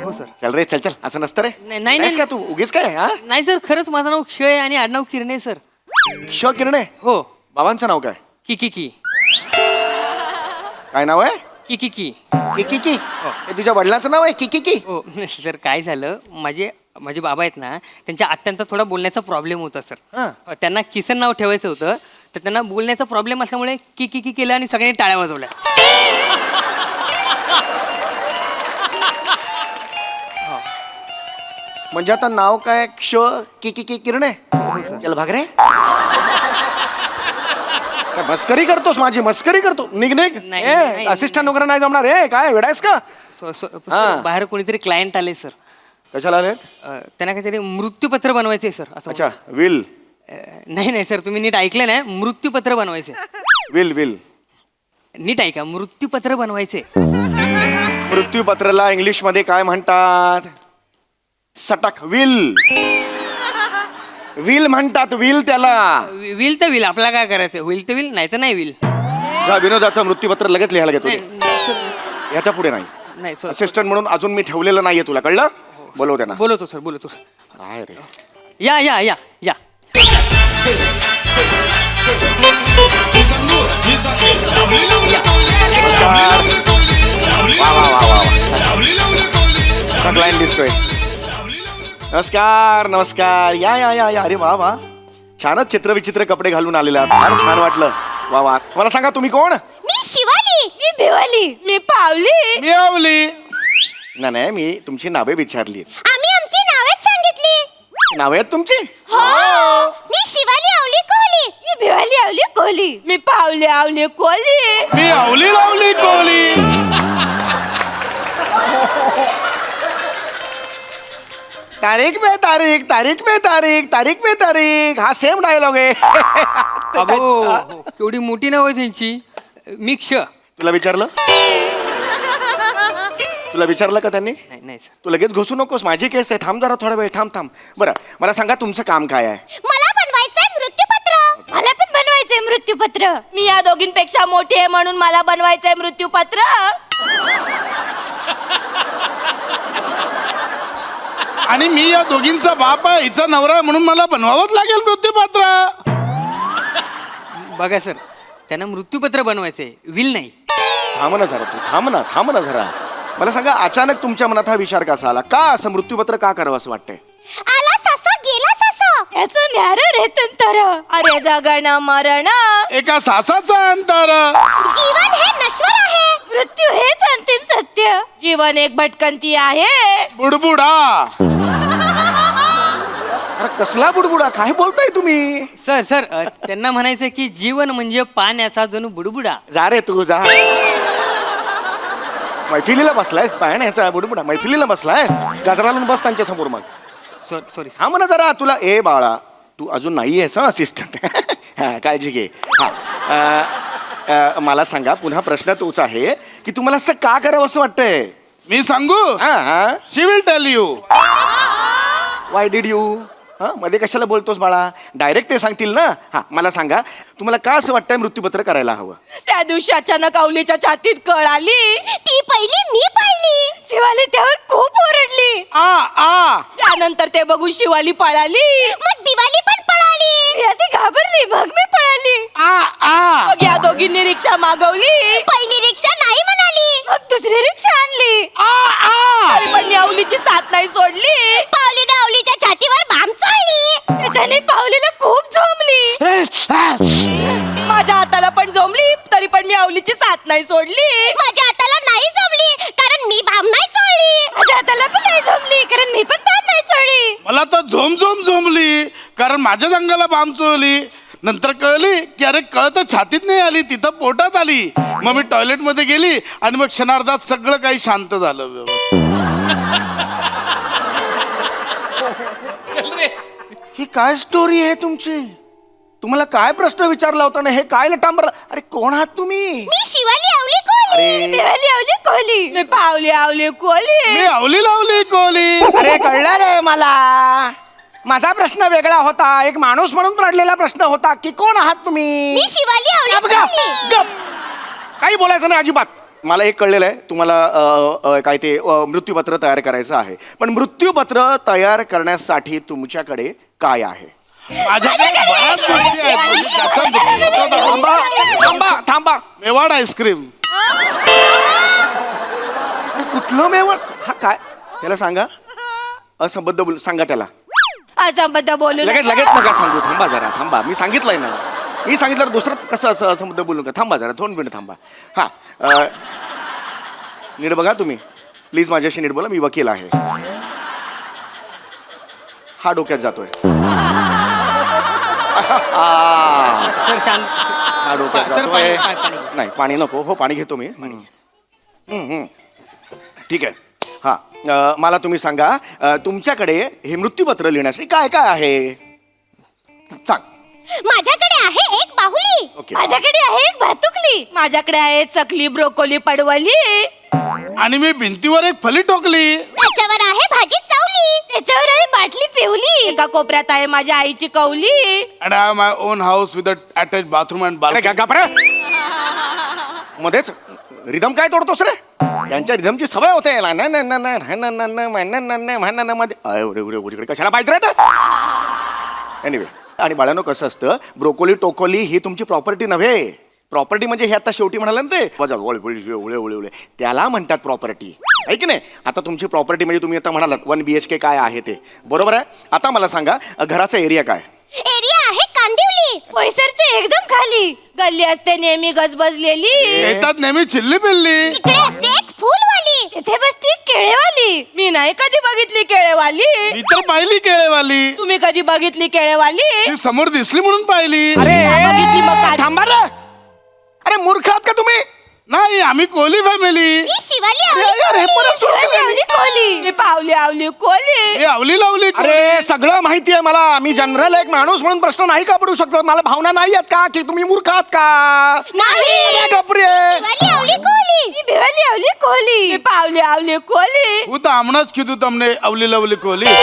[SPEAKER 9] हो सर.
[SPEAKER 7] चल रे, चल चल, असं नसतं रे.
[SPEAKER 9] नाही, नाही,
[SPEAKER 7] नाहीस का
[SPEAKER 9] नाही.
[SPEAKER 7] तू उगीच काय? हा,
[SPEAKER 9] नाही सर, खरंच माझं नाव क्ष आहे आणि आडनाव किरणे सर.
[SPEAKER 7] क्ष किरणे?
[SPEAKER 9] हो.
[SPEAKER 7] बाबांचं नाव काय?
[SPEAKER 9] की की की
[SPEAKER 7] काय नाव आहे?
[SPEAKER 9] की की की
[SPEAKER 7] किकी. हे तुझ्या वडिलांचं नाव आहे किकी?
[SPEAKER 9] हो सर, काय झालं, माझे बाबा आहेत ना, त्यांच्या आत्यांचा थोडा बोलण्याचा प्रॉब्लेम होता
[SPEAKER 7] हा.
[SPEAKER 9] सर. त्यांना किसन नाव ठेवायचं होतं, तर त्यांना बोलण्याचा प्रॉब्लेम असल्यामुळे की की की केलं आणि सगळ्यांनी टाळ्या वाजवल्या.
[SPEAKER 7] म्हणजे आता नाव काय? क्ष किकी किरणे? चल भाग रे. काय मस्करी करतोस? माझी मस्करी करतो? निघ निघ.
[SPEAKER 9] नाही, नाही.
[SPEAKER 7] असिस्टंट वगैरे नाही जमणार. हे काय वेडायस का?
[SPEAKER 9] सर, बाहेर कोणीतरी क्लायंट आले सर.
[SPEAKER 7] कशाला आलेत?
[SPEAKER 9] त्यांना काहीतरी मृत्यूपत्र बनवायचे सर. असं
[SPEAKER 7] अच्छा, विल.
[SPEAKER 9] नाही नाही सर, तुम्ही नीट ऐकलं नाही, मृत्यूपत्र बनवायचे.
[SPEAKER 7] विल.
[SPEAKER 9] नीट ऐका, मृत्यूपत्र बनवायचे.
[SPEAKER 7] मृत्यूपत्राला इंग्लिश मध्ये काय म्हणतात? सटक. विल म्हणतात. विल त्याला.
[SPEAKER 9] विल तर विल, आपल्याला काय करायचं? विल तर विल, नाही तर नाही विल.
[SPEAKER 7] जा विनोदाचं मृत्यूपत्र लगेच लिहायला घेतो.
[SPEAKER 9] नाही सर,
[SPEAKER 7] ह्याच्या पुढे नाही.
[SPEAKER 9] नाही सर.
[SPEAKER 7] असिस्टंट म्हणून अजून मी ठेवलेलं नाहीये तुला, कळलं? बोलव त्यांना.
[SPEAKER 9] बोलवतो सर, बोलवतो.
[SPEAKER 7] काय रे?
[SPEAKER 9] या या या या.
[SPEAKER 7] क्लायंट दिसतोय. नमस्कार नमस्कार. या या या या. अरे वा वा, छानच चित्रविचित्र कपडे घालून आलेले आहात. फार छान वाटलं. वा वा. मला सांगा तुम्ही कोण?
[SPEAKER 3] मी शिवाली. मी भिवाली. मी पावली.
[SPEAKER 7] मी आवली. नाही, मी तुमची नावे विचारली.
[SPEAKER 3] आम्ही आमची नावेच सांगितली.
[SPEAKER 7] नावे आहेत तुमची?
[SPEAKER 3] हो. मी शिवाली आवली कोहली. मी भिवाली आवली कोहली. मी पावली आवली कोहली.
[SPEAKER 7] मी आवली लावली कोहली. तारीख पे तारीख, तारीख पे तारीख, तारीख पे तारीख. हा सेम डायलॉग आहे.
[SPEAKER 9] अबो, केवढी मोठी नाव आहे त्यांची. मी क्ष.
[SPEAKER 7] तुला विचारलं? तुला विचारलं का त्यांनी?
[SPEAKER 9] नाही नाही सर.
[SPEAKER 7] तू लगेच घुसू नकोस, माझी केस आहे. थांब जरा थोडा वेळ. थांब. बरं, मला सांगा तुमचं काम काय आहे?
[SPEAKER 3] मला बनवायचंय मृत्यूपत्र. मला पण बनवायचंय मृत्यूपत्र. मी या दोघींपेक्षा मोठी आहे म्हणून मला बनवायचंय मृत्यूपत्र.
[SPEAKER 10] आणि मी या दोघींचा बाप आहे, हिचा नवरा आहे, म्हणून मला बनवावंच लागेल मृत्यूपत्र.
[SPEAKER 9] बघा सर, त्यांना मृत्यूपत्र बनवायचंय, विल नाही.
[SPEAKER 7] थांब ना जरा, तू थांब ना जरा. मला सांगा, अचानक तुमच्या मनात हा विचार कसा आला? का असं मृत्यूपत्र का करावं असं वाटतंय?
[SPEAKER 3] आला ससा गेला ससा, याचं न्यारं रेतंतर. अरे जगणं मरण,
[SPEAKER 10] एका सासाचा अंतर.
[SPEAKER 3] जीवन हे नश्वर आहे, मृत्यू हेच अंतिम सत्य. जीवन एक भटकंती आहे.
[SPEAKER 10] बुडबुडा.
[SPEAKER 7] अरे कसला बुडबुडा काय बोलताय तुम्ही?
[SPEAKER 9] सर सर त्यांना म्हणायचं की जीवन म्हणजे पाण्याचा जणू बुडबुडा.
[SPEAKER 7] जा रे तू जा. मैफिलीला बसलायस पाण्याचा बुडबुडा, मैफिलीला बसलायस, गजरा लावून बस त्यांच्या समोर मग.
[SPEAKER 9] सॉरी
[SPEAKER 7] हा म्हणा जरा तुला ए बाळा तू अजून नाही आहेस हा असिस्टंट. हा काळजी घे. हा मला सांगा पुन्हा प्रश्न तोच आहे की तुम्हाला असं का करावं असं वाटतंय?
[SPEAKER 10] मी सांगू?
[SPEAKER 7] हा हा
[SPEAKER 10] she will tell you.
[SPEAKER 7] Why did you? हा मध्ये कशाला बोलतोस बाळा? डायरेक्ट ते सांगतील ना. हा मला सांगा तुम्हाला का असं वाटतंय मृत्यूपत्र करायला हवं?
[SPEAKER 5] त्या दिवशी अचानक अवलीच्या छातीत कळ आली.
[SPEAKER 11] ती पहिली मी पाहिली.
[SPEAKER 5] शिवाली त्यावर खूप ओरडली.
[SPEAKER 10] आ
[SPEAKER 5] त्यानंतर ते बघून शिवाली पळाली.
[SPEAKER 11] मग दिवाळी पण पळाली.
[SPEAKER 5] मी अशी घाबरली मग मी पळाली. मग या दोघींनी रिक्षा मागवली.
[SPEAKER 11] पहिली रिक्षा नाही म्हणाली.
[SPEAKER 5] मग दुसरी रिक्षा आणली. तरी पण मी अवलीची साथ नाही सोडली.
[SPEAKER 11] पावलीने आवलीच्या छातीवर बाम चोळली.
[SPEAKER 5] त्याच्याने पावलीला खूप झोंबली. माझ्या हाताला पण झोंबली तरी पण मी अवलीची साथ नाही सोडली.
[SPEAKER 11] माझ्या हाताला नाही जमली कारण मी बाम नाही चोळली.
[SPEAKER 5] माझ्या हाताला पण नाही झोंबली कारण मी पण बाम नाही चोळली.
[SPEAKER 10] मला तर झोंबली कारण माझ्याच अंगाला बाम चोळली. नंतर कळली की अरे कळ तर छातीत नाही आली, तिथं पोटात आली. मग मी टॉयलेटमध्ये गेली आणि मग क्षणार्धात सगळं काही शांत झालं व्यवस्थित.
[SPEAKER 7] ही काय स्टोरी आहे तुमची? तुम्हाला काय प्रश्न विचारला होता ना? हे काय लटांबर? अरे कोण आहात तुम्ही?
[SPEAKER 11] मी शिवाली आवली कोली.
[SPEAKER 5] शिवाली आवली कोली. मी पावली आवली कोली.
[SPEAKER 10] मी आवली लावली कोली.
[SPEAKER 7] अरे कळलं रे मला. माझा प्रश्न वेगळा होता, एक माणूस म्हणून पडलेला प्रश्न होता की कोण आहात तुम्ही?
[SPEAKER 11] मी शिवाली आवली
[SPEAKER 7] गप, गप,
[SPEAKER 11] कोली.
[SPEAKER 7] गप. काही बोलायचं नाही अजिबात. मला एक कळलेलं आहे तुम्हाला काय ते मृत्यूपत्र तयार करायचं आहे. पण मृत्यूपत्र तयार करण्यासाठी तुमच्याकडे काय आहे?
[SPEAKER 10] माझ्याकडे बऱ्याच गोष्टी आहेत म्हणजे त्याचा मृत्यूपत्र दाखवून-
[SPEAKER 7] थांबा थांबा थांबा.
[SPEAKER 10] मेवाड आईस्क्रीम.
[SPEAKER 7] अरे कुठलं मेवण? हा काय त्याला सांगा असंबद्ध बोल सांगा त्याला.
[SPEAKER 5] असंबद्ध बोलू
[SPEAKER 7] लगेच लगेच नका सांगू. थांबा जरा थांबा. मी सांगितलंय ना. मी सांगितलं दुसरं कसं असं असंबद्ध बोलू नका. थांबा जरा 2 मिनिट थांबा. हा नीट बघा तुम्ही प्लीज माझ्याशी नीट बोला. मी वकील आहे. हा डोक्यात जातोय.
[SPEAKER 9] सर शांत.
[SPEAKER 7] हा डोक्यात
[SPEAKER 9] सर,
[SPEAKER 7] जातोय.
[SPEAKER 9] पाणी.
[SPEAKER 7] नाही पाणी नको. हो पाणी घेतो मी. ठीक आहे. हा मला तुम्ही सांगा तुमच्याकडे हे मृत्यूपत्र लिहिण्यासाठी काय काय आहे? सांग.
[SPEAKER 11] माझ्याकडे आहे एक बाहुली.
[SPEAKER 7] ओके.
[SPEAKER 5] माझ्याकडे आहे एक भातुकली. माझ्याकडे आहे चकली ब्रोकोली पडवली.
[SPEAKER 10] आणि मी भिंतीवर एक फली ठोकली.
[SPEAKER 11] त्याच्यावर आहे भाजी चावली.
[SPEAKER 5] त्याच्यावर आहे बाटली पिवली. एका कोपऱ्यात आहे माझ्या आईची कवली.
[SPEAKER 10] And I have my own house with attach bathroom and
[SPEAKER 7] अरे
[SPEAKER 10] बाल्कनी.
[SPEAKER 7] का मध्येच रिदम काय तोडतोस रे? यांच्या रिदमची सवय होते. मध्ये कशाला पाहिजे? एनिवे आणि बाळांनो कसं असतं ब्रोकोली टोकोली ही तुमची प्रॉपर्टी नव्हे. प्रॉपर्टी म्हणजे हे आता शेवटी म्हणाले ना ते उळे त्याला म्हणतात प्रॉपर्टी. आहे की नाही? आता तुमची प्रॉपर्टी म्हणजे तुम्ही आता म्हणालात 1 BHK काय आहे ते बरोबर आहे. आता मला सांगा घराचा एरिया काय?
[SPEAKER 11] एरिया आहे कांदिवली.
[SPEAKER 5] पैसरचे एकदम खाली. गल्ली असते नेहमी गजबजलेली.
[SPEAKER 10] येतात नेहमी चिल्ली पिल्ली.
[SPEAKER 11] इकडे असते एक फुलवाली.
[SPEAKER 5] तिथे बसती केळेवाली. मी नाही कधी बघितली केळेवाली.
[SPEAKER 10] मी तर पाहिली केळेवाली.
[SPEAKER 5] तुम्ही कधी बघितली केळेवाली?
[SPEAKER 10] ती समोर दिसली म्हणून पाहिली.
[SPEAKER 7] अरे
[SPEAKER 5] बघितली मग काय?
[SPEAKER 7] थांबा रे. अरे मूर्ख आहात का तुम्ही?
[SPEAKER 10] नाही आम्ही कोहली फॅमिली.
[SPEAKER 11] मी शिवाली आवली
[SPEAKER 7] अरे, हे परत सुरू केलं.
[SPEAKER 5] आवली कोली. मी पावली आवली कोली.
[SPEAKER 10] मी आवली लावली कोहली.
[SPEAKER 7] अरे सगळं माहिती आहे मला. मी जनरल एक माणूस म्हणून प्रश्न नाही का पडू शकतो? मला भावना नाही आहेत का की तुम्ही मूर्ख आहात का?
[SPEAKER 11] नाही.
[SPEAKER 7] गप्रे.
[SPEAKER 11] शिवाली आवली कोली.
[SPEAKER 5] मी भिवाली आवली कोली. मी पावली आवली कोली.
[SPEAKER 10] હું તો હમણાં જ કીધું તમને અવલી લવલી કોહલી.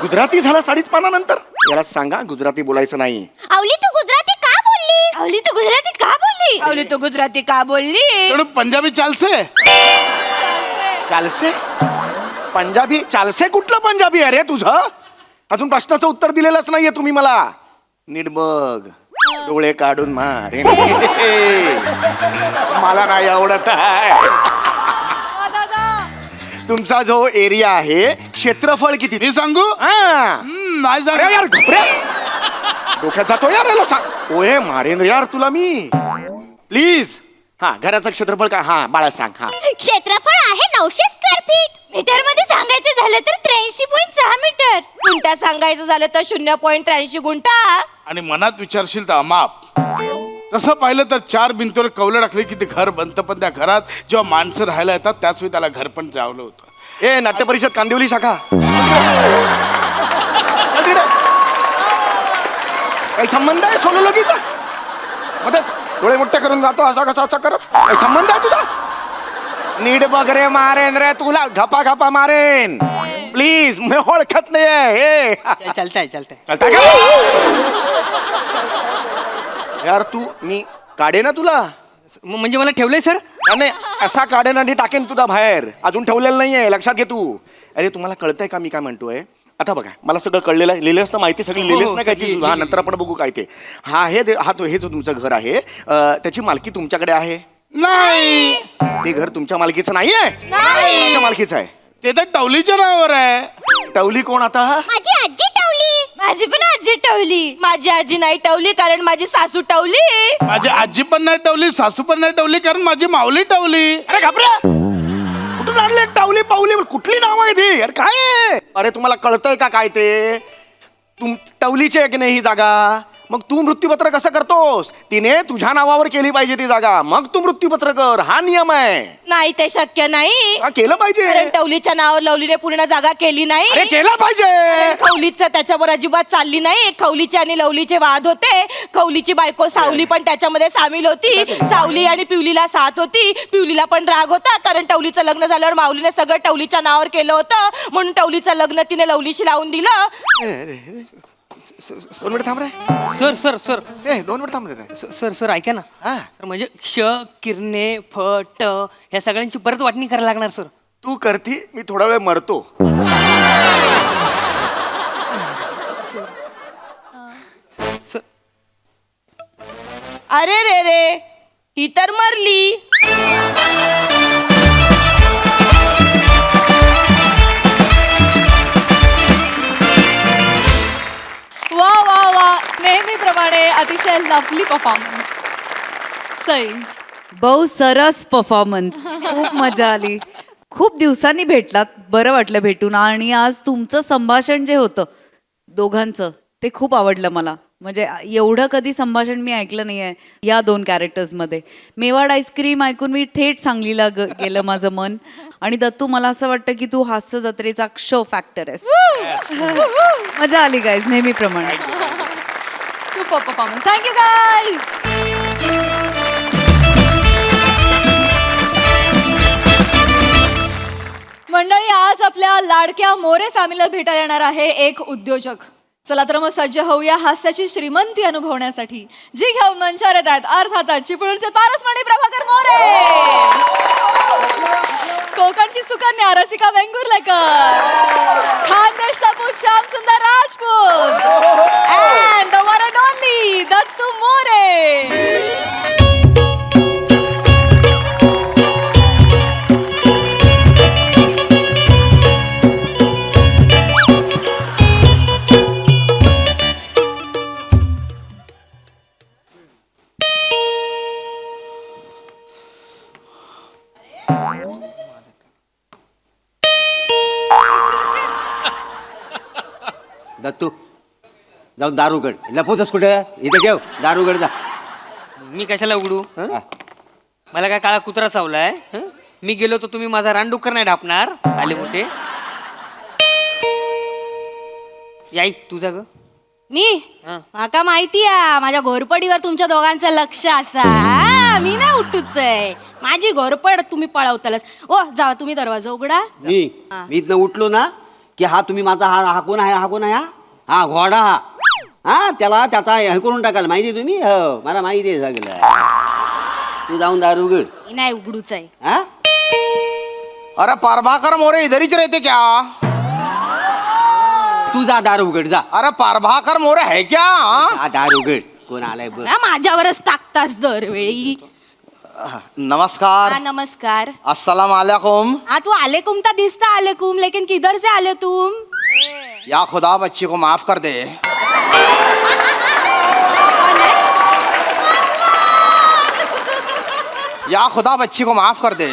[SPEAKER 7] गुजराती झाला 5.5 पानानंतर. याला सांगा गुजराती बोलायचं नाही.
[SPEAKER 11] आवली तू गुजराती का बोलली?
[SPEAKER 5] आवली तू गुजराती का बोलली? आवली तू गुजराती का बोलली?
[SPEAKER 10] થોડું પંજાબી ચાલશે?
[SPEAKER 7] चालसे पंजाबी चालसे कुठलं पंजाबी आहे रे तुझं? अजून प्रश्नाचं उत्तर दिलेलंच नाहीये तुम्ही मला. नीट बघ डोळे काढून मारे. मला नाही आवडत आहे. तुमचा जो एरिया आहे क्षेत्रफळ किती?
[SPEAKER 10] मी सांगू?
[SPEAKER 7] हा.
[SPEAKER 10] नाही
[SPEAKER 7] अरे
[SPEAKER 10] सांग.
[SPEAKER 7] यार घबरे. डोक्यात जातो यार याला सांग. ओये मारेन रे यार तुला मी. प्लीज हा घराचं क्षेत्रफळ काय हा बाळा सांग हा
[SPEAKER 11] क्षेत्रफळ आहे 900 स्क्वेअर फीट. मीटर मध्ये सांगायचं झालं तर 83.6 मीटर.
[SPEAKER 5] गुंठा सांगायचं झालं तर 0.83 गुंठा.
[SPEAKER 10] आणि मनात विचारशील तर अमाप. तसं पाहिलं तर 4 भिंतीवर कौलं टाकले की ते घर बनतं, पण त्या घरात जेव्हा माणसं राहायला येतात त्याच वेळी त्याला घर पण जावलं होतं.
[SPEAKER 7] ए नाट्य परिषद कांदिवली शाखा काही संबंध आहे सोनोलॉजीचा? मध्येच डोळे मोठे करून जातो असा कसा असा करत. काही संबंध आहे तुझा? नीट बघ रे, मारेन रे तुला, घपा घपा मारेन. प्लीज मी ओळखत नाहीये.
[SPEAKER 9] चालतंय
[SPEAKER 7] चालतंय का? यार तू मी काढे ना तुला.
[SPEAKER 9] म्हणजे मला ठेवलंय सर?
[SPEAKER 7] नाही असा काढेन आणि टाकेन तुला बाहेर. अजून ठेवलेलं नाहीये, लक्षात घे तू. अरे तुम्हाला कळतंय का मी काय म्हणतोय? आता बघा मला सगळं कळलेलं आहे. लिहिलंस ना माहिती सगळी लिहिलेस ना काय ती? हा नंतर आपण बघू काय ते. हा हे जो तुमचं घर आहे त्याची मालकी तुमच्याकडे आहे?
[SPEAKER 10] नाही,
[SPEAKER 7] ते घर तुमच्या मालकीचं नाहीये? तुमच्या मालकीचं आहे.
[SPEAKER 10] ते तर टवलीच्या नावावर आहे.
[SPEAKER 7] टवली कोण आता?
[SPEAKER 11] माझी आजी टवली.
[SPEAKER 5] माझी पण आजी टवली. माझी आजी नाही टवली कारण माझी सासू टवली.
[SPEAKER 10] माझी आजी पण नाही टवली, सासू पण नाही टवली कारण माझी माऊली टवली.
[SPEAKER 7] अरे घाबरे, कुठून आणले टवली पावली? कुठली नाव आहे ती? अरे काय आहे? अरे तुम्हाला कळतंय का काय ते? टवलीची आहे की नाही ही जागा? मग तू मृत्यूपत्र कसं करतोस? तिने तुझ्या नावावर केली पाहिजे ती जागा, मग तू मृत्यूपत्र कर. हा नियम आहे.
[SPEAKER 5] नाही ते शक्य नाही.
[SPEAKER 7] हा केलं पाहिजे.
[SPEAKER 5] कारण टवलीच्या नावावर लवलीने पूर्ण जागा केली नाही.
[SPEAKER 7] अरे केलं पाहिजे.
[SPEAKER 5] खवलीचं त्याच्यावर अजिबात चालली नाही. खवलीचे आणि लवलीचे वाद होते. खवलीची बायको सावली पण त्याच्यामध्ये सामील होती. सावली आणि पिवलीला साथ होती. पिवलीला पण राग होता कारण टवलीचं लग्न झाल्यावर माऊलीने सगळं टवलीच्या नावावर केलं होतं, म्हणून टवलीचं लग्न तिने लवलीशी लावून दिलं.
[SPEAKER 7] 2 मिनिट थांब रे.
[SPEAKER 9] सर
[SPEAKER 7] 2 मिनिट थांब रे.
[SPEAKER 9] सर ऐका ना.
[SPEAKER 7] हा.
[SPEAKER 9] सर म्हणजे क्ष किरणे फ ट ह्या सगळ्यांची परत वाटणी करायला लागणार सर.
[SPEAKER 7] तू करती, मी थोडा वेळ मरतो.
[SPEAKER 9] सर
[SPEAKER 5] अरे रे रे, ही तर मरली.
[SPEAKER 3] वा वा वा, नेहमीप्रमाणे अतिशय लवली परफॉर्मन्स. सई,
[SPEAKER 12] बहु सरस परफॉर्मन्स. खूप मजा आली. खूप दिवसांनी भेटलात, बरं वाटलं भेटून. आणि आज तुमचं संभाषण जे होतं दोघांचं ते खूप आवडलं मला. म्हणजे एवढं कधी संभाषण मी ऐकलं नाही आहे या 2 कॅरेक्टर्समध्ये. मेवाड आईस्क्रीम ऐकून मी थेट सांगलीला गेलं माझं मन. आणि दत्तू मला असं वाटतं की तू हास्य जत्रेचा शो फॅक्टर आहेस. मजा आली गाईज, नेहमीप्रमाणे.
[SPEAKER 3] Super performance. Thank you guys. मंडळी, आज आपल्या लाडक्या मोरे फॅमिलीला भेटायला येणार आहे एक उद्योजक. चला तर मग सज्ज होऊया हास्याची श्रीमंती अनुभवण्यासाठी. जी घेऊन मंचावर येत आहेत अर्थातच चिपळूणचे पारसमणी प्रभाकर मोरे, कोकणची सुकन्या रसिका वेंगुर्लेकर, खानदेश सपूत श्याम सुंदर Rajput, and the one and only Dattu More.
[SPEAKER 13] Dattu जाऊन दारू उघड. लपवतोस कुठे? इथे ठेव दारू उघड जा.
[SPEAKER 9] मी कशाला उघडू? हं? मला काय काळा कुत्रा चावलाय? हं? मी गेलो तर तुम्ही माझा रानडुक्कर नाही ढापणार? आले मोठे. याई तुझा ग.
[SPEAKER 11] मी माका माहिती आहे माझ्या घोरपडीवर तुमच्या दोघांचं लक्ष असा. मी नाही उठूच आहे. माझी घोरपड तुम्ही पळवतालच. ओ जावा तुम्ही दरवाजा उघडा.
[SPEAKER 13] मी इथनं उठलो ना की हा तुम्ही माझा हा कोण आहे? हा कोण आहे? हा घोडा. हा त्याला त्याचा हे करून टाकाल माहिती आहे तुम्ही? हो मला माहिती आहे सगळं. तू जाऊन दारू उघड.
[SPEAKER 11] मी नाही उघडूच आहे.
[SPEAKER 13] हा
[SPEAKER 1] अरे प्रभाकर मोरे इधर ही रहते क्या?
[SPEAKER 13] तू जा दारू उघड जा.
[SPEAKER 1] अरे प्रभाकर मोरे है क्या?
[SPEAKER 13] जा दारू उघड. कोण आलाय बघ.
[SPEAKER 11] माझ्यावरच टाकतास दरवेळी.
[SPEAKER 1] नमस्कार.
[SPEAKER 11] हाँ नमस्कार.
[SPEAKER 1] अस्सलाम वालेकुम.
[SPEAKER 11] हाँ तू आलेकुम तो दिसता आलेकुम, लेकिन किधर से आले तुम?
[SPEAKER 1] या खुदा बच्ची को माफ कर दे. या खुदा बच्ची को माफ कर दे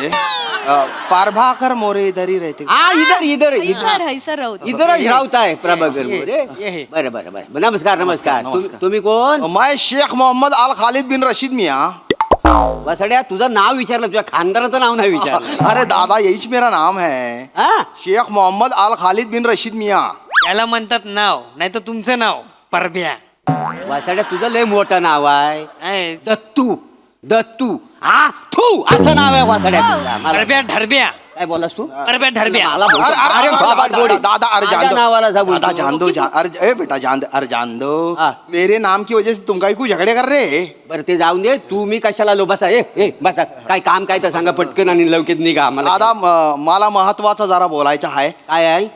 [SPEAKER 1] पारभाकर मोरे इधर ही रहते
[SPEAKER 13] हा इधर
[SPEAKER 3] हैसर राहू दे.
[SPEAKER 13] इधरच राहताय प्रभाकर मोरे. बरं बरं बरं नमस्कार. तुम्ही कोण?
[SPEAKER 1] मैं शेख मोहम्मद अल खालिद बिन रशीद मियाँ.
[SPEAKER 13] वसड्या तुझं नाव विचारलं, तुझ्या खानदाराचं नाव नाही विचारलं.
[SPEAKER 1] अरे दादा यहीच मेरा नाम है,
[SPEAKER 13] हा?
[SPEAKER 1] शेख मोहम्मद अल खालिद बिन रशीद मियाँ.
[SPEAKER 9] त्याला म्हणतात नाव, नाही तर तुमचं नाव परभ्या.
[SPEAKER 13] वसड्या तुझं लय मोठं नाव आहे.
[SPEAKER 9] आहे.
[SPEAKER 13] दत्तू हा थू असं नाव आहे वसड्या तुझं. मला-
[SPEAKER 9] परभ्या ठरब्या.
[SPEAKER 13] काय बोलास तू?
[SPEAKER 9] परभ्या ठरब्या.
[SPEAKER 13] मला बोलतो. अरे बाबा, गोडी.
[SPEAKER 1] दादा अरे जान
[SPEAKER 13] माझ्या
[SPEAKER 1] दो
[SPEAKER 13] नावाला जा बोलतो.
[SPEAKER 1] दादा जान दो अरे ए बेटा जान दो अरे जान दो
[SPEAKER 13] हाँ.
[SPEAKER 1] मेरे नाम की वजह से तुम काही झगडे कर रहे.
[SPEAKER 13] बरं ते जाऊन दे. तू मी कशाला लो बसा बसा. काय काम काय तर सांगा पटकन आणि लवकर निघा आम्हाला.
[SPEAKER 1] दादा मला महत्वाचं जरा बोलायचं आहे.
[SPEAKER 13] काय आहे?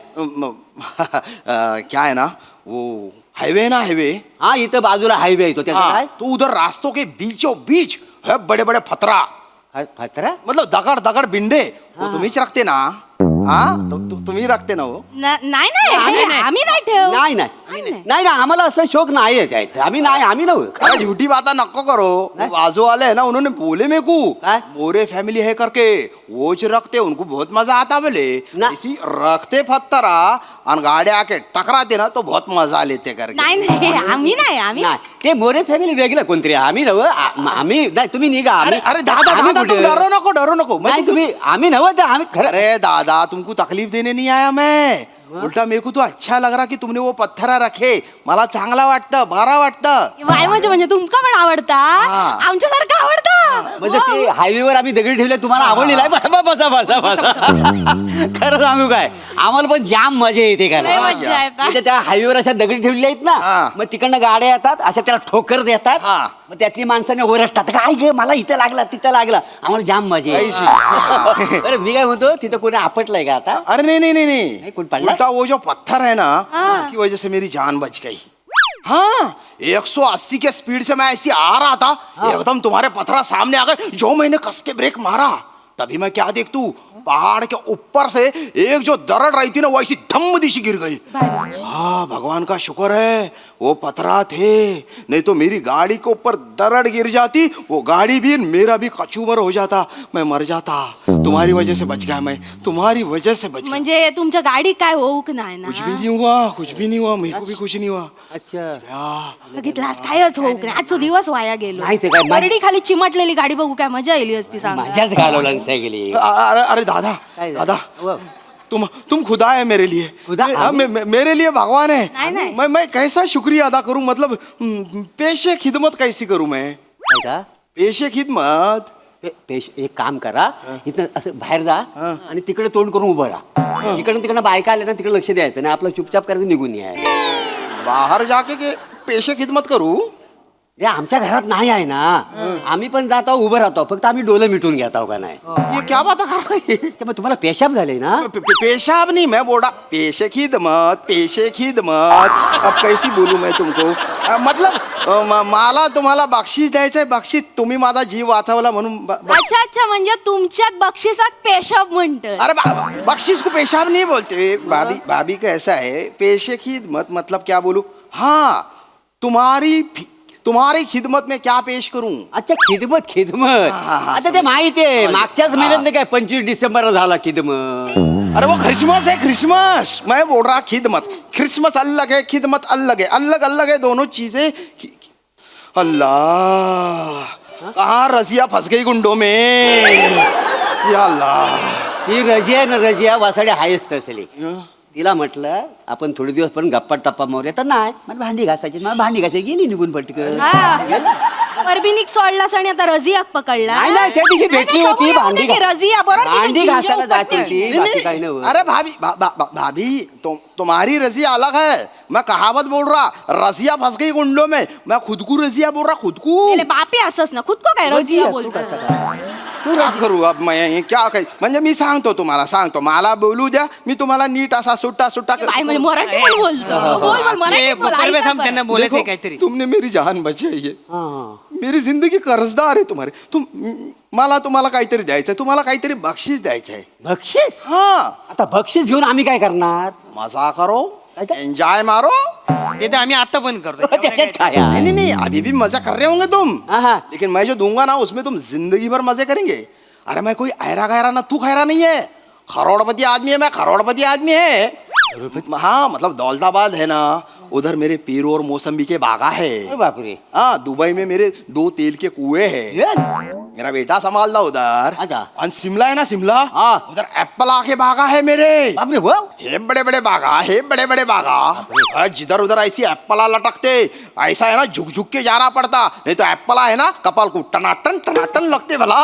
[SPEAKER 1] क्या है ना वो हाईवे ना हाईवे.
[SPEAKER 13] हा इथं बाजूला हायवे येतो त्याचं काय?
[SPEAKER 1] तो उधर रास्तों के बीचों बीच है बड़े बड़े फतरा,
[SPEAKER 13] फतरा
[SPEAKER 1] मतलब दगड़ दगड़ बिंडे वो तुम ही रखते ना. हाँ तुम ही रखते ना वो.
[SPEAKER 11] नाही आम्ही नाही ठेव.
[SPEAKER 13] नाही आम्हाला असं शौक नाही आहे त्यात. आम्ही नव्हे.
[SPEAKER 1] अरे झूठी बात नको करो. वो बाजू वाले है ना उन्होंने बोले मेरे को
[SPEAKER 13] काय?
[SPEAKER 1] मोरे फैमिली है करके वो जो रखते उनको बहुत मजा आता बोले.
[SPEAKER 13] ना.
[SPEAKER 1] इसी रखते फत्तरा और गाड़ी आके टकराते ना तो बहुत मजा लेते करके.
[SPEAKER 11] नाही आम्ही नाही.
[SPEAKER 13] ते मोरे फॅमिली वेगळं कोणतरी. आम्ही नव्हे. आम्ही नाही तुम्ही निघा.
[SPEAKER 1] अरे अरे दादा
[SPEAKER 13] आम्ही
[SPEAKER 1] दादा तुम
[SPEAKER 13] कुठे?
[SPEAKER 1] डरो नको
[SPEAKER 13] नाही तुम्ही आम्ही नव्हे. आम्ही खरं.
[SPEAKER 1] अरे दादा तुमको तकलीफ देने नहीं आया मैं. उल्टा मेरे को तो अच्छा लग रहा कि तुमने वो पत्थरा रखे. मला चांगला वाटतं बरा वाटतं.
[SPEAKER 11] वाय म्हणजे तुमका पण आवडता. आमच्यासारखं आवडतं.
[SPEAKER 13] म्हणजे ते हायवेवर आम्ही दगडी ठेवले तुम्हाला आवडलेला आहे. बसा. खरं सांगू काय आम्हाला पण जाम मजा येते का
[SPEAKER 11] लय मज्जा येते.
[SPEAKER 13] म्हणजे त्या हायवेवर अशा दगडी ठेवलेल्या आहेत ना. मग तिकडनं गाड्या येतात अशा त्याला ठोकर देतात. मग त्यातली माणसाने ओरडतात काय गे मला इथं लागला तिथं लागला. आम्हाला जाम मजा येते. अरे मी काय म्हणतो तिथं कोणी आपटलंय का आता?
[SPEAKER 1] अरे नहीं
[SPEAKER 13] कोण पडला?
[SPEAKER 1] उल्टा वो जो पत्थर है ना उसकी वजह से मेरी जान बच गई. हाँ 180 के स्पीड से मैं ऐसी आ रहा था. एकदम तुम्हारे पत्थरा सामने आ गए. जो मैंने कस के ब्रेक मारा तभी मैं क्या देख तू पहाड़ के ऊपर से एक जो दरड़ रही थी ना वो ऐसी धम्म दिशी गिर गई. हाँ भगवान का शुक्र है वो पथरा थे, नहीं तो मेरी गाड़ी के ऊपर दरड़ गिर जाती. वो गाड़ी भी मेरा भी कचूमर हो जाता. मैं मर जाता. तुम्हारी वजह से बच गया मैं. तुम्हारी वजह से बच गया.
[SPEAKER 11] म्हणजे तुमच्या गाडी काय होऊक नाही ना.
[SPEAKER 1] कुछ भी नहीं हुआ मेरे को भी कुछ नहीं हुआ.
[SPEAKER 13] अच्छा
[SPEAKER 11] बघितलास कायच होऊक नाही. आजचा दिवस वाया गेलो.
[SPEAKER 13] नाही ते काय
[SPEAKER 11] बरडी खाली चिमटलेली गाडी बघू काय मजा येली असती सांग.
[SPEAKER 13] मजाच घालवला सायकली.
[SPEAKER 1] अरे दादा तुम खुदा है मेरे लिए. मेरे लिए भगवान है. मैं कैसा शुक्रिया अदा करूं. मतलब पेशे खिदमत कैसी करूं मैं. पेशे खिदमत.
[SPEAKER 13] एक काम करा इथं असं बाहेर जा आणि तिकडे तोंड करून उभं राहा. तिकडनं बायका आल्या ना तिकडे लक्ष द्यायचं नाही. आपलं चुपचाप करायचं निघून याय.
[SPEAKER 1] बाहर जाके के पेशे खिदमत करू.
[SPEAKER 13] आमच्या घरात नाही आहे ना. आम्ही पण जातो उभं राहतो. फक्त आम्ही डोलं मिटून घेतो का नाही.
[SPEAKER 1] ये क्या बात कर रही है.
[SPEAKER 13] मग तुम्हाला पेशाब झाले ना.
[SPEAKER 1] पेशाब नहीं मैं बोल रहा पेशे खिदमत. अब कैसी बोलूं मैं तुमको. मतलब मला तुम्हाला बक्षीस द्यायचंय. बक्षीस तुम्ही माझा जीव वाचवला म्हणून.
[SPEAKER 11] अच्छा म्हणजे तुमच्यात बक्षिसात पेशाब म्हणतं.
[SPEAKER 1] अरे बख्शीश को पेशाब नहीं बोलते. भाभी कैसा है पेशे खिदमत मतलब क्या बोलूं. हाँ तुम्हारी खिदमत में क्या पेश करूं.
[SPEAKER 13] अच्छा खिदमत आता ते माहिती आहे. मागच्याच महिन्यात काय 25 डिसेंबर झाला खिदमत.
[SPEAKER 1] अरे वो क्रिसमस है क्रिसमस. मैं बोल रहा खिदमत. क्रिसमस अलग है खिदमत अलग है. अलग है दोनों चीजें. अल्लाह कहाँ रजिया फंस गई गुंडों में. या अल्लाह
[SPEAKER 13] ही रजिया वासाडे हायच तसली. तिला म्हटलं आपण थोडे दिवस पण गप्पा टप्पा मारूया. तर नाही मला भांडी घासायची. गेली निघून पटकन.
[SPEAKER 11] परबिनिक सोडलास आणि आता रजियाक पकडला.
[SPEAKER 13] नाही त्या दिवशी भेटली होती
[SPEAKER 11] रजिया
[SPEAKER 13] भांडी घासायला जाते होती.
[SPEAKER 1] अरे भाभी तुम्हारी रजिया अलग है. मैं कहावत बोल रहा रजिया फंस गई गुंडों में. मैं खुद को रजिया बोल रहा खुद को.
[SPEAKER 11] बापी असंच ना खुद को काय रजिया बोलतो.
[SPEAKER 1] क्या करू अब मैं क्या काही म्हणजे मी सांगतो तुम्हाला मला बोलू द्या. मी तुम्हाला नीट असा सुट्टा
[SPEAKER 11] मराठी पण बोलतो. बोल मराठी बोल.
[SPEAKER 9] त्यांना बोलायचंय काहीतरी.
[SPEAKER 1] तुमने मेरी जान बचाई है. मेरी जिंदगी कर्जदार आहे तुम्हारे. मला तुम्हाला काहीतरी द्यायचंय. तुम्हाला काहीतरी बक्षीस द्यायचंय.
[SPEAKER 13] बक्षीस.
[SPEAKER 1] हाँ
[SPEAKER 13] आता बक्षीस घेऊन आम्ही काय करणार.
[SPEAKER 1] मजा करो. एंजॉय मारो।
[SPEAKER 9] ते तर आम्ही आता बंद करतो
[SPEAKER 13] त्याच्यात काय आहे?
[SPEAKER 1] नहीं नहीं अभी भी मजा कर रहे होंगे तुम,
[SPEAKER 13] हाँ।
[SPEAKER 1] लेकिन मैं जो दूंगा ना उसमें तुम जिंदगी भर मजे करेंगे। अरे मैं कोई ऐरा गैरा ना तू खैरा नहीं है, करोड़पति आदमी है मैं, करोड़पति आदमी है। हाँ मतलब दौलताबाद है ना, उधर मेरे पीरू और मौसम्बी के बागा है।
[SPEAKER 13] अरे बाप रे।
[SPEAKER 1] हाँ दुबई में मेरे 2 तेल के कुएं हैं,
[SPEAKER 13] ये?
[SPEAKER 1] मेरा बेटा संभालता उधर।
[SPEAKER 13] अच्छा।
[SPEAKER 1] और शिमला है ना शिमला,
[SPEAKER 13] हाँ।
[SPEAKER 1] उधर एप्पल आके बागा है मेरे।
[SPEAKER 13] बाप रे, वो?
[SPEAKER 1] हे बड़े बड़े बागा, हे बड़े बड़े बागा। और जिधर उधर ऐसी एप्पला लटकते, ऐसा है ना झुक झुक के जाना पड़ता, नहीं तो एप्पला है ना कपाल को टनाटन लगते भला।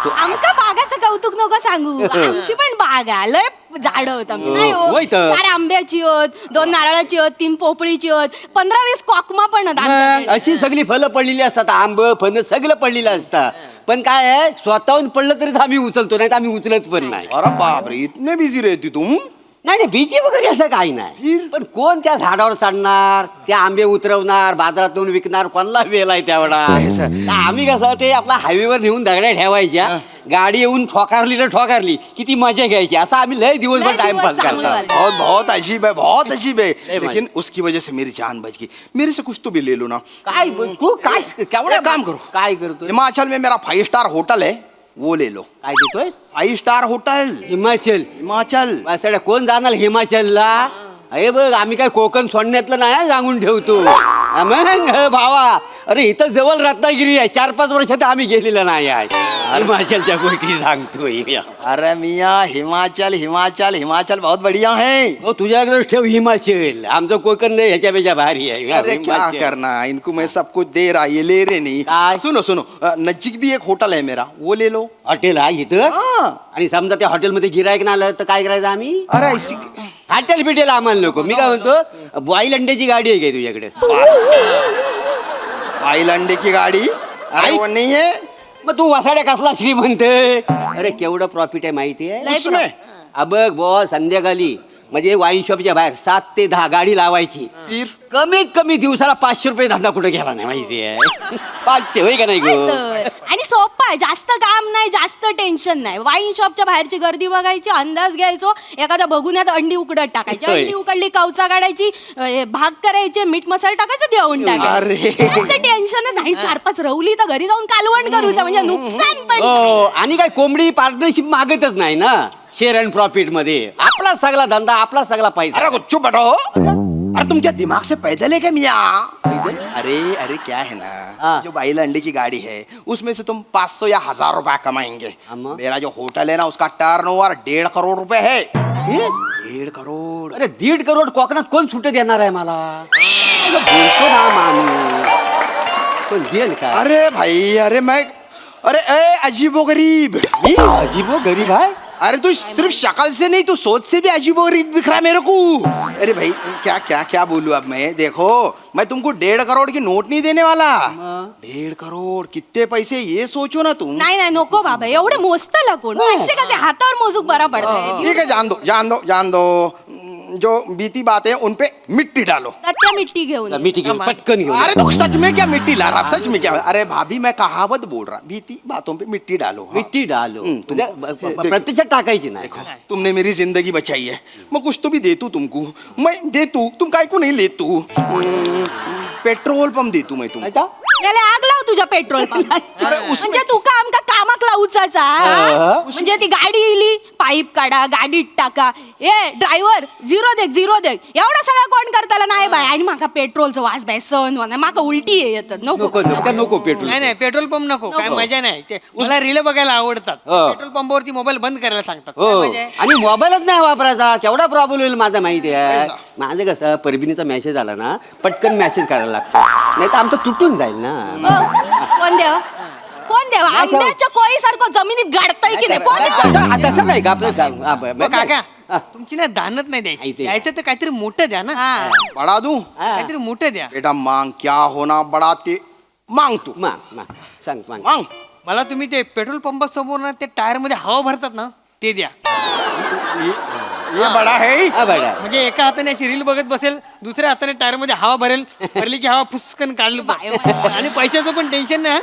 [SPEAKER 1] तो
[SPEAKER 11] आमका बागाचं कौतुक नको सांगू, आमची पण बाग आहे, लय झाड होत आमची नाही
[SPEAKER 13] होय
[SPEAKER 11] हो,
[SPEAKER 13] तर.
[SPEAKER 11] 4 आंब्याची होत, 2 नारळाची होत, 3 पोपळीची होत, 15-20 कॉकमा पण होत
[SPEAKER 13] मग
[SPEAKER 11] आमच्याकडे.
[SPEAKER 13] अशी सगळी फळं पडलेली असतात, आंब फणस सगळं पडलेलं असतं. पण काय आहे, स्वतःहून पडलं तरीच आम्ही उचलतो, नाही तर आम्ही उचलत पण नाही.
[SPEAKER 1] अरे बाप रे, इतने बिजी रहती तुम?
[SPEAKER 13] नाही बीजी वगैरे असं काही नाही, पण कोण त्या झाडावर चढणार, त्या आंबे उतरवणार, बाजारातून विकणार, कोणाला वेळ आहे तेवढा. आम्ही कसं ते आपला हायवेवर नेऊन दगड्या ठेवायच्या, गाडी येऊन ठोकारली तर ठोकारली, किती मजा घ्यायची, असं आम्ही लय दिवसभर
[SPEAKER 11] लय
[SPEAKER 13] टाइमपास
[SPEAKER 11] दिवस चांगलं
[SPEAKER 13] करतो.
[SPEAKER 1] बहुत बहुत अजीब है, बहुत अजीब है,
[SPEAKER 13] भाई।
[SPEAKER 1] लेकिन उसकी वजह से मेरी जान बच गई। मेरे से कुछ तो भी ले लो ना।
[SPEAKER 13] काय तू काय केवढं
[SPEAKER 1] एक काम करो,
[SPEAKER 13] काय करतो,
[SPEAKER 1] हिमाचल में मेरा 5 स्टार होटल है, वो ले लो।
[SPEAKER 13] काय देतोय?
[SPEAKER 1] 5 स्टार होटल
[SPEAKER 13] हिमाचल.
[SPEAKER 1] हिमाचल।
[SPEAKER 13] वासड्या कोण जाणार हिमाचलला? अरे बघ आम्ही काय कोकण सोडण्यातलं नाही सांगून ठेवतो. मग भावा, अरे इथं जवळ रत्नागिरी आहे, 4-5 वर्षात आम्ही गेलेलं नाही आहे. हिमाचलच्या गोष्टी सांगतोय.
[SPEAKER 1] अरे मियाँ हिमाचल हिमाचल हिमाचल बहुत बढ़िया है।
[SPEAKER 13] हो तुझ्याकडे ठेव हिमाचल, आमचं कोकण नाही ह्याच्यापेक्षा भारी आहे.
[SPEAKER 1] अरे क्या
[SPEAKER 13] हिमाचल.
[SPEAKER 1] करना, इनको मैं सब कुछ दे रहा, ये ले रहे नहीं।
[SPEAKER 13] काय?
[SPEAKER 1] सुनो सुनो, नजीक भी एक होटल है मेरा, वो ले लो।
[SPEAKER 13] हॉटेल आहे इथं?
[SPEAKER 1] हाँ।
[SPEAKER 13] आणि समजा त्या हॉटेलमध्ये गिरायक ना आलं तर काय करायचं आम्ही?
[SPEAKER 1] अरे ऐसी
[SPEAKER 13] हॉटेल बिटेल आम्हाला नको. मी काय म्हणतो, बॉईल अंड्याची गाडी आहे काय तुझ्याकडे?
[SPEAKER 1] आइल अंडे की गाड़ी? अरे
[SPEAKER 13] आई-
[SPEAKER 1] वो नहीं है
[SPEAKER 13] मग तू वसाड्या कसला श्रीमंत? अरे केवढं प्रॉफिट आहे माहिती आहे
[SPEAKER 1] उसमें?
[SPEAKER 13] बघ बॉ, संध्याकाळी म्हणजे वाईन शॉपच्या बाहेर 7 ते 10 गाडी लावायची.
[SPEAKER 1] फिर
[SPEAKER 13] कमीत कमी दिवसाला 500 रुपये धंदा कुठे गेला नाही माहिती आहे. 500 होय का नाही
[SPEAKER 11] होय
[SPEAKER 13] गो?
[SPEAKER 11] तर. आणि सोपं आहे, जास्त काम नाही, जास्त टेन्शन नाही. वाईन शॉपच्या बाहेरची गर्दी बघायची, अंदाज घ्यायचो, एखाद्या बघुन्यात अंडी उकडत टाकायची,
[SPEAKER 13] होय.
[SPEAKER 11] अंडी उकडली कवचा काढायची, भाग करायचे, मीठ मसाला टाकायचं, देऊन
[SPEAKER 1] अरे.
[SPEAKER 11] टाकायचं. टेन्शनच नाही. 4-5 रवली तर घरी जाऊन कालवण करूचं, म्हणजे नुकसान पण
[SPEAKER 13] हो, आणि काय कोंबडी पार्टनरशिप मागतच नाही ना शेअर अँड प्रॉफिट मध्ये. आपला सगळा धंदा, आपला सगळा पैसा.
[SPEAKER 1] अरे कुछ बैठो। अरे तुम क्या दिमाग से पैदल है क्या मियाँ? अरे अरे क्या है ना,
[SPEAKER 13] हाँ।
[SPEAKER 1] जो बाइल अंडे की गाड़ी है उसमें से तुम 500 या 1000 रुपया कमाएंगे।
[SPEAKER 13] अम्मा।
[SPEAKER 1] मेरा जो होटल है ना उसका टर्नओवर 1.5 करोड़ रुपए है।
[SPEAKER 13] हे?
[SPEAKER 1] 1.5 करोड़।
[SPEAKER 13] अरे 1.5 करोड कोकणात कोण सुट देणार आहे मला? बोलतो ना माणूस, पण देईल का?
[SPEAKER 1] अरे भाई, अरे मैं, अरे ए अजीबो गरीब।
[SPEAKER 13] मी अजीबो गरीब आहे?
[SPEAKER 1] अरे तू सिर्फ शक्ल से नहीं, तू सोच से भी अजीबो गरीब दिख रहा है मेरे को। अरे भाई क्या क्या क्या बोलूं अब मैं? देखो मैं तुमको 1.5 करोड़ की नोट नहीं देने वाला। 1.5 करोड़ कितने पैसे ये सोचो ना तुम।
[SPEAKER 11] नाही नाही नको बाबा, एवढे मोजताला कोण? असे कसे हातावर मोजूक बरा पडतंय.
[SPEAKER 1] ठीक है, जान दो जान दो जान दो, जो बीती बातें हैं उन पे मिट्टी डालो।
[SPEAKER 11] तर त्या मिट्टी घेऊन ये.
[SPEAKER 13] मी ठीक आहे, पटकन घेऊ.
[SPEAKER 1] अरे तो सच में क्या मिट्टी ला रहा, सच में क्या? अरे भाभी मैं कहावत बोल रहा, बीती बातों पे मिट्टी डालो। हाँ।
[SPEAKER 13] मिट्टी डालो.
[SPEAKER 1] तुम-
[SPEAKER 13] म्हणजे प्रत्यक्षात टाकायची नाही.
[SPEAKER 1] देखो तुमने मेरी जिंदगी बचाई है, मैं कुछ तो भी दे तू तुमको, मैं दे तू, तुम काय को नहीं ले तू। पेट्रोल पंप दे तू मैं तुम।
[SPEAKER 13] आता?
[SPEAKER 11] त्याला आग लाव तुझ्या पेट्रोल पंप. म्हणजे तू काम का कामाक लावचाचा? म्हणजे ती गाडी इली, पाईप काढा, गाडीत टाका, ए ड्रायव्हर 0 दे 0 दे, एवढा सगळं कोण करताला नाही बाय. आणि माका पेट्रोलचं वास बाय सहन होणार, माका उलटी येतात. नको
[SPEAKER 13] नको नको नको पेट्रोल.
[SPEAKER 9] नाही नाही पेट्रोल पंप नको, काय
[SPEAKER 11] नको.
[SPEAKER 9] मजा नाही. ते मला रील बघायला आवडतात.
[SPEAKER 13] हो.
[SPEAKER 9] पेट्रोल पंपावरती मोबाईल बंद करायला सांगतात.
[SPEAKER 13] हो,
[SPEAKER 9] काय मजा आहे?
[SPEAKER 13] आणि मोबाईलच नाही वापरायचा, केवढा प्रॉब्लेम होईल माझा माहिती आहे. माझं कसं परबिनीचा मेसेज आला ना, पटकन मेसेज करायला लागतो, नाही तर आमचं तुटून जाईल ना.
[SPEAKER 11] कोण देव कोण देव आंब्याच्या कोळीसारखं जमिनीत गाडताय की नाही? कोण देव?
[SPEAKER 13] तसं नाही का आपलं
[SPEAKER 9] मग काका तुमची ना दानत नाही द्यायची,
[SPEAKER 13] माहिती आहे.
[SPEAKER 9] द्यायचं तर काहीतरी मोठं द्या ना.
[SPEAKER 11] हा.
[SPEAKER 1] बढ़ा दूं?
[SPEAKER 9] काहीतरी मोठं द्या.
[SPEAKER 1] बेटा मांग, क्या होना बड़ा ते मांग तू
[SPEAKER 13] सांग सांग.
[SPEAKER 1] मांग।
[SPEAKER 9] मला तुम्ही ते पेट्रोल पंपासमोर ना ते टायर मध्ये हवा भरतात ना ते द्या.
[SPEAKER 1] ये बड़ा है।
[SPEAKER 13] हा बडा.
[SPEAKER 9] म्हणजे एका हाताने अशी रील बघत बसेल, दुसऱ्या हाताने टायर मध्ये हवा भरेल, भरली की हवा फुसकन काढली आणि पैशाचं पण टेन्शन ना.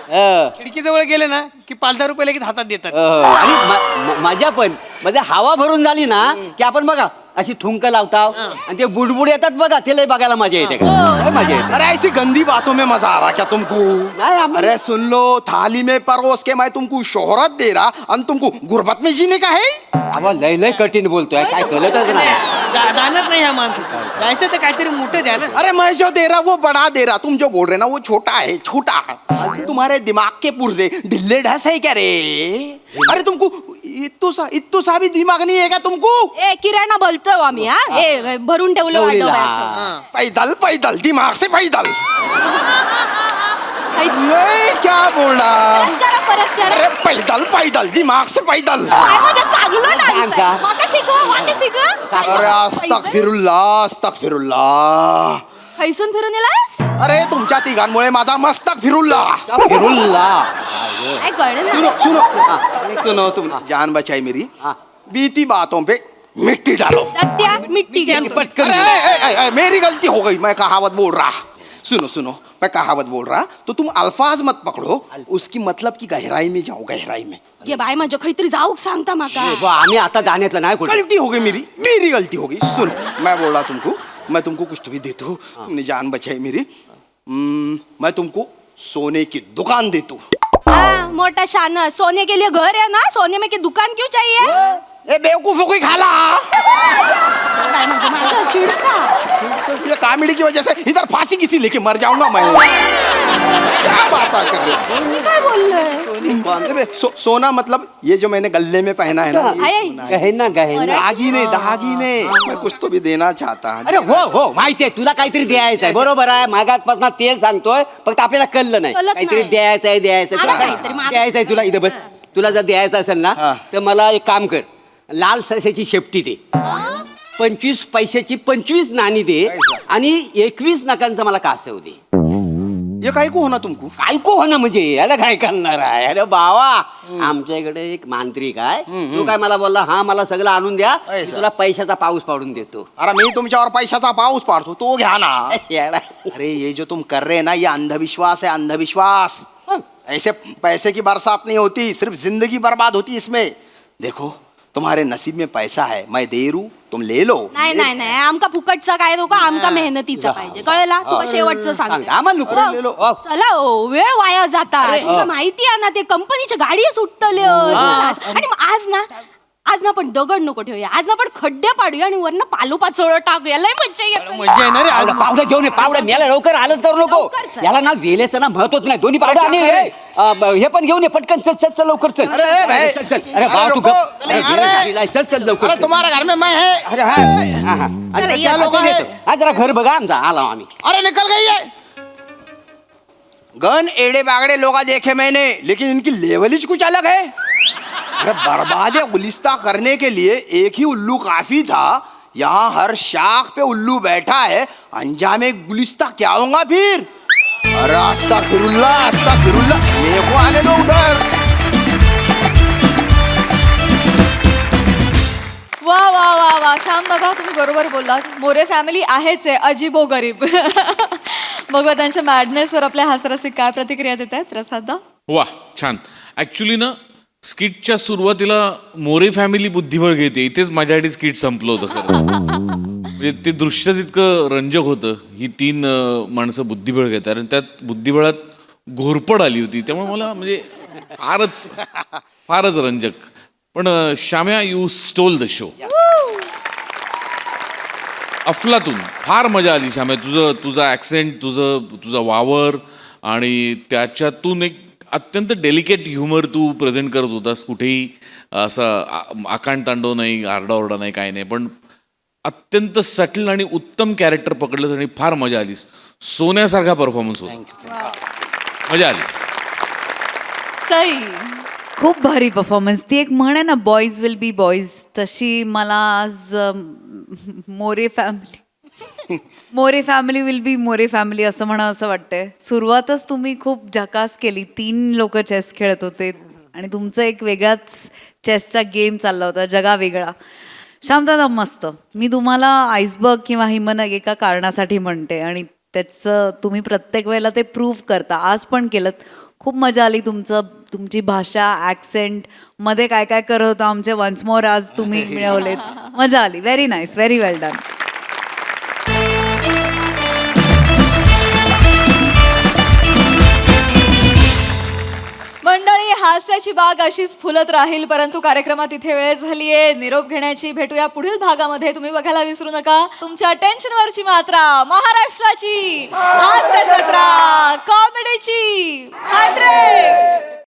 [SPEAKER 9] खिडकीजवळ गेले ना की 5,000 रुपये लगेच हातात देतात.
[SPEAKER 13] आणि मजा पण म्हणजे हवा भरून झाली ना की आपण बघा अशी थुंक लावताव आणि ते बुडबुड येतात बघा ते लय बघायला मजा येते का लय मजा येते.
[SPEAKER 1] अरे ऐसी गंदी बातों में मजा आ रहा क्या तुमको?
[SPEAKER 13] नहीं, हम-
[SPEAKER 1] अरे सुन लो, थाली में परोस के मैं तुमको शोहरत दे रहा और तुमको गुर्बत में जीने का है?
[SPEAKER 13] अबा लय लय कठीण बोलतोय काय कळतच नाही.
[SPEAKER 9] दानत नाही ह्या माणसाचं जायचं तर काहीतरी मोठं द्या ना.
[SPEAKER 1] अरे मैं जो दे रहा वो बड़ा दे रहा, तुम जो बोल रहे ना वो छोटा है, छोटा. तुम्हारे दिमाग के पुर्जे ढिल्ले ढस है क्या रे? अरे तुमको इत्तू सा भी दिमाग नहीं है क्या तुमको?
[SPEAKER 11] ए किराणा बोलतोय आम्ही हा ए भरून ठेवलं
[SPEAKER 13] ठेवलेलं,
[SPEAKER 11] वाटोबाचं.
[SPEAKER 1] पैदल पैदल दिमाग से पैदल. ये क्या बोल रहा?
[SPEAKER 11] परत करा.
[SPEAKER 1] अरे पैदल पैदल दिमाग से पैदल.
[SPEAKER 11] काय म्हणजे चांगलं डान्स
[SPEAKER 13] का?
[SPEAKER 11] आहे. माका शिकवा.
[SPEAKER 1] अरे अस्तगफिरुल्लाह अस्तगफिरुल्लाह.
[SPEAKER 11] खैसून फिरून येलास
[SPEAKER 1] अरे तुमच्या तिघांमुळे माझा मस्तक फिरुल्ला.
[SPEAKER 13] फिरुल्ला
[SPEAKER 11] काय कळलं
[SPEAKER 1] सुनो
[SPEAKER 11] ना.
[SPEAKER 1] सुनो सुनो, तुम जान बचाई मेरी. बीती बातों पे मिट्टी डालो.
[SPEAKER 11] दत्त्या मिट्टी घे.
[SPEAKER 13] पटकन
[SPEAKER 1] अरे मेरी गलती हो गई, मैं कहावत बोल रहा. सुनो सुनो, मैं कहावत बोल रहा तो तुम अल्फाज मत पकड़ो, उसकी मतलब की गहराई में जाओ, गहराई में.
[SPEAKER 11] घे बाय माझ्या खैतरी जाऊ सांगता माका.
[SPEAKER 13] आम्ही आता जाण्यातलं नाही कुठे.
[SPEAKER 1] गलती हो गई मेरी गलती हो गई. सुनो, मैं बोल रहा तुमको, मैं तुमको कुछ तो भी देता हूँ. तुमने जान बचाई मेरी. मैं तुमको सोने की दुकान देता हूँ.
[SPEAKER 11] हाँ, मोटा शान सोने के लिए घर है ना, सोने में की दुकान क्यों चाहिए?
[SPEAKER 1] ए बेवकूफों को ही खाला.
[SPEAKER 11] काय म्हणजे माझा चिडका.
[SPEAKER 1] ये कॉमेडी की वजह से इधर फांसी किसी लेके मर जाऊंगा मैं. क्या बात कर रहे हो?
[SPEAKER 11] मी काय बोललोय?
[SPEAKER 1] अबे, सोना मतलब ये जो मैंने गले में पहना है ना, ये
[SPEAKER 11] आहे.
[SPEAKER 1] सोना है.
[SPEAKER 13] गहेना गहेना.
[SPEAKER 1] दागिने मैं कुछ तो भी देना चाहता हूँ.
[SPEAKER 13] अरे हो माहितीये तुला काहीतरी द्यायचं आहे बरोबर आहे मागातपासून तेच सांगतोय फक्त आपल्याला कळलं नाही
[SPEAKER 11] कळत
[SPEAKER 13] काहीतरी
[SPEAKER 11] नाही.
[SPEAKER 13] द्यायचं
[SPEAKER 11] मला काहीतरी माग-
[SPEAKER 13] द्यायचंय तुला इथं बस तुला जर द्यायचं असेल ना
[SPEAKER 1] हा.
[SPEAKER 13] तर मला एक काम कर लाल सस्याची शेपटी दे 25 पैशाची 25 नाणी दे आणि 21 नकांचा मला कासव दे.
[SPEAKER 1] ये काय को होना तुमको?
[SPEAKER 13] काय को हो ना म्हणजे याला काय करणार आहे अरे बाबा आमच्या इकडे एक मांत्रिक आहे तो काय मला बोलला हा मला सगळं आणून द्या मी तुला पैशाचा पाऊस पाडून देतो.
[SPEAKER 1] अरे मैं तुमच्यावर पैशाचा पाऊस पाडतो, तो घ्या ना.
[SPEAKER 13] येडा.
[SPEAKER 1] अरे ये जो तुम कर रहे हैं ना, ये अंधविश्वास है, अंधविश्वास. ऐसे पैसे की बरसात नहीं होती, सिर्फ जिंदगी बर्बाद होती इसमें. देखो तुम्हारे नसीब में पैसा है, मैं दे रू, तुम ले लो.
[SPEAKER 11] नाही नाही नाही आमका फुकटचा काय नको आमका मेहनतीचा पाहिजे कळला तुका शेवटचं सांगते.
[SPEAKER 13] आम्हाला नको.
[SPEAKER 11] हो, चला हो, वेळ वाया जाता तुमका माहिती आहे ना ते कंपनीच्या गाडी सुटतले आणि मग आज ना पण दगड नको ठेवूया आज ना पण खड्डे पाडूया आणि वरनं पालो पाचोळ टाकूया लय मज्जा येते.
[SPEAKER 9] मजा येणार रे आज.
[SPEAKER 13] पावडा घेऊन ये पावडा मेला लवकर आलंच करू नको
[SPEAKER 11] लवकर चल.
[SPEAKER 13] याला ना वेलेचं ना महत्वच नाही दोन्ही पावडा आणि हे पण घेऊन ये पटकन चल चल चल लवकर चल
[SPEAKER 1] अरे भाई,
[SPEAKER 13] चल चल अरे भाऊ तू
[SPEAKER 1] रुको.
[SPEAKER 13] गप. अरे,
[SPEAKER 1] अरे,
[SPEAKER 13] वेळ चल चल लवकर
[SPEAKER 1] अरे
[SPEAKER 13] चल.
[SPEAKER 1] तुम्हारे घर में मैं है.
[SPEAKER 13] अरे हा
[SPEAKER 11] चला,
[SPEAKER 13] अरे
[SPEAKER 11] या
[SPEAKER 1] लोक आहे.
[SPEAKER 13] हा जरा घर बघा आमचा आला आम्ही.
[SPEAKER 1] अरे निकल गई है. गन एड़े बागड़े लोग देखे मैंने, लेकिन इनकी लेवल ही कुछ अलग है. अरे बर्बाद गुलिस्ता करने के लिए एक ही उल्लू काफी था. यहाँ हर शाख पे उल्लू बैठा है, अंजामे गुलिस्ता क्या होगा फिर? अरे अस्तगफिरुल्लाह मेरे को आने दो उधर.
[SPEAKER 3] वा वा वा वा श्याम दादा तुम्ही बरोबर बोललात. मोरे फॅमिली आहेच आहे अजिबो गरीब. बघा त्यांच्या मॅडनेसवर आपल्या हास्यरसिक काय प्रतिक्रिया देत आहेत प्रसाद.
[SPEAKER 8] वा छान. ॲक्च्युली ना स्किटच्या सुरुवातीला मोरे फॅमिली बुद्धिबळ घेते, इथेच माझ्यासाठी स्किट संपलं होतं खरं. म्हणजे ते दृश्यच इतकं रंजक होतं. ही 3 माणसं बुद्धिबळ घेतात आणि त्यात बुद्धिबळात घोरपड आली होती, त्यामुळे मला म्हणजे फारच रंजक. पण श्याम्या यू स्टोल द शो. अफलातून फार मजा आली श्याम्या. तुझा ॲक्सेंट, तुझा वावर आणि त्याच्यातून एक अत्यंत डेलिकेट ह्युमर तू प्रेझेंट करत होतास. कुठेही असं आकांड तांडव नाही, आरडाओरडा नाही, काय नाही, पण अत्यंत सटल आणि उत्तम कॅरेक्टर पकडलंस आणि फार मजा आलीस. सोन्यासारखा परफॉर्मन्स होता, मजा आली.
[SPEAKER 3] सई
[SPEAKER 12] खूप भारी परफॉर्मन्स. ती एक म्हण आहे ना बॉईज विल बी बॉईज, तशी मला आज More family will be More family असं म्हणा असं वाटतंय. सुरुवातच तुम्ही खूप झकास केली. 3 लोक चेस खेळत होते आणि तुमचा एक वेगळाच चेसचा गेम चालला होता, जगा वेगळा. श्यामदादा मस्त. मी तुम्हाला आईसबर्ग किंवा हिमनग एका कारणासाठी म्हणते आणि त्याचं तुम्ही प्रत्येक वेळेला ते प्रूव्ह करता. आज पण केलं. खूप मजा आली तुमची भाषा ॲक्सेंट मध्ये काय काय करत होतं आमचे वन्स मोर आज तुम्ही मिळवलेत. मजा आली. व्हेरी नाईस, व्हेरी वेल डन.
[SPEAKER 3] मंडळी, हास्याची बाग अशीच फुलत राहील, परंतु कार्यक्रमात इथे वेळ झालीये निरोप घेण्याची. भेटूया पुढील भागामध्ये. तुम्ही बघायला विसरू नका तुमच्या टेन्शनवरची मात्रा, महाराष्ट्राची हास्य जत्रा, कॉमेडीची 100.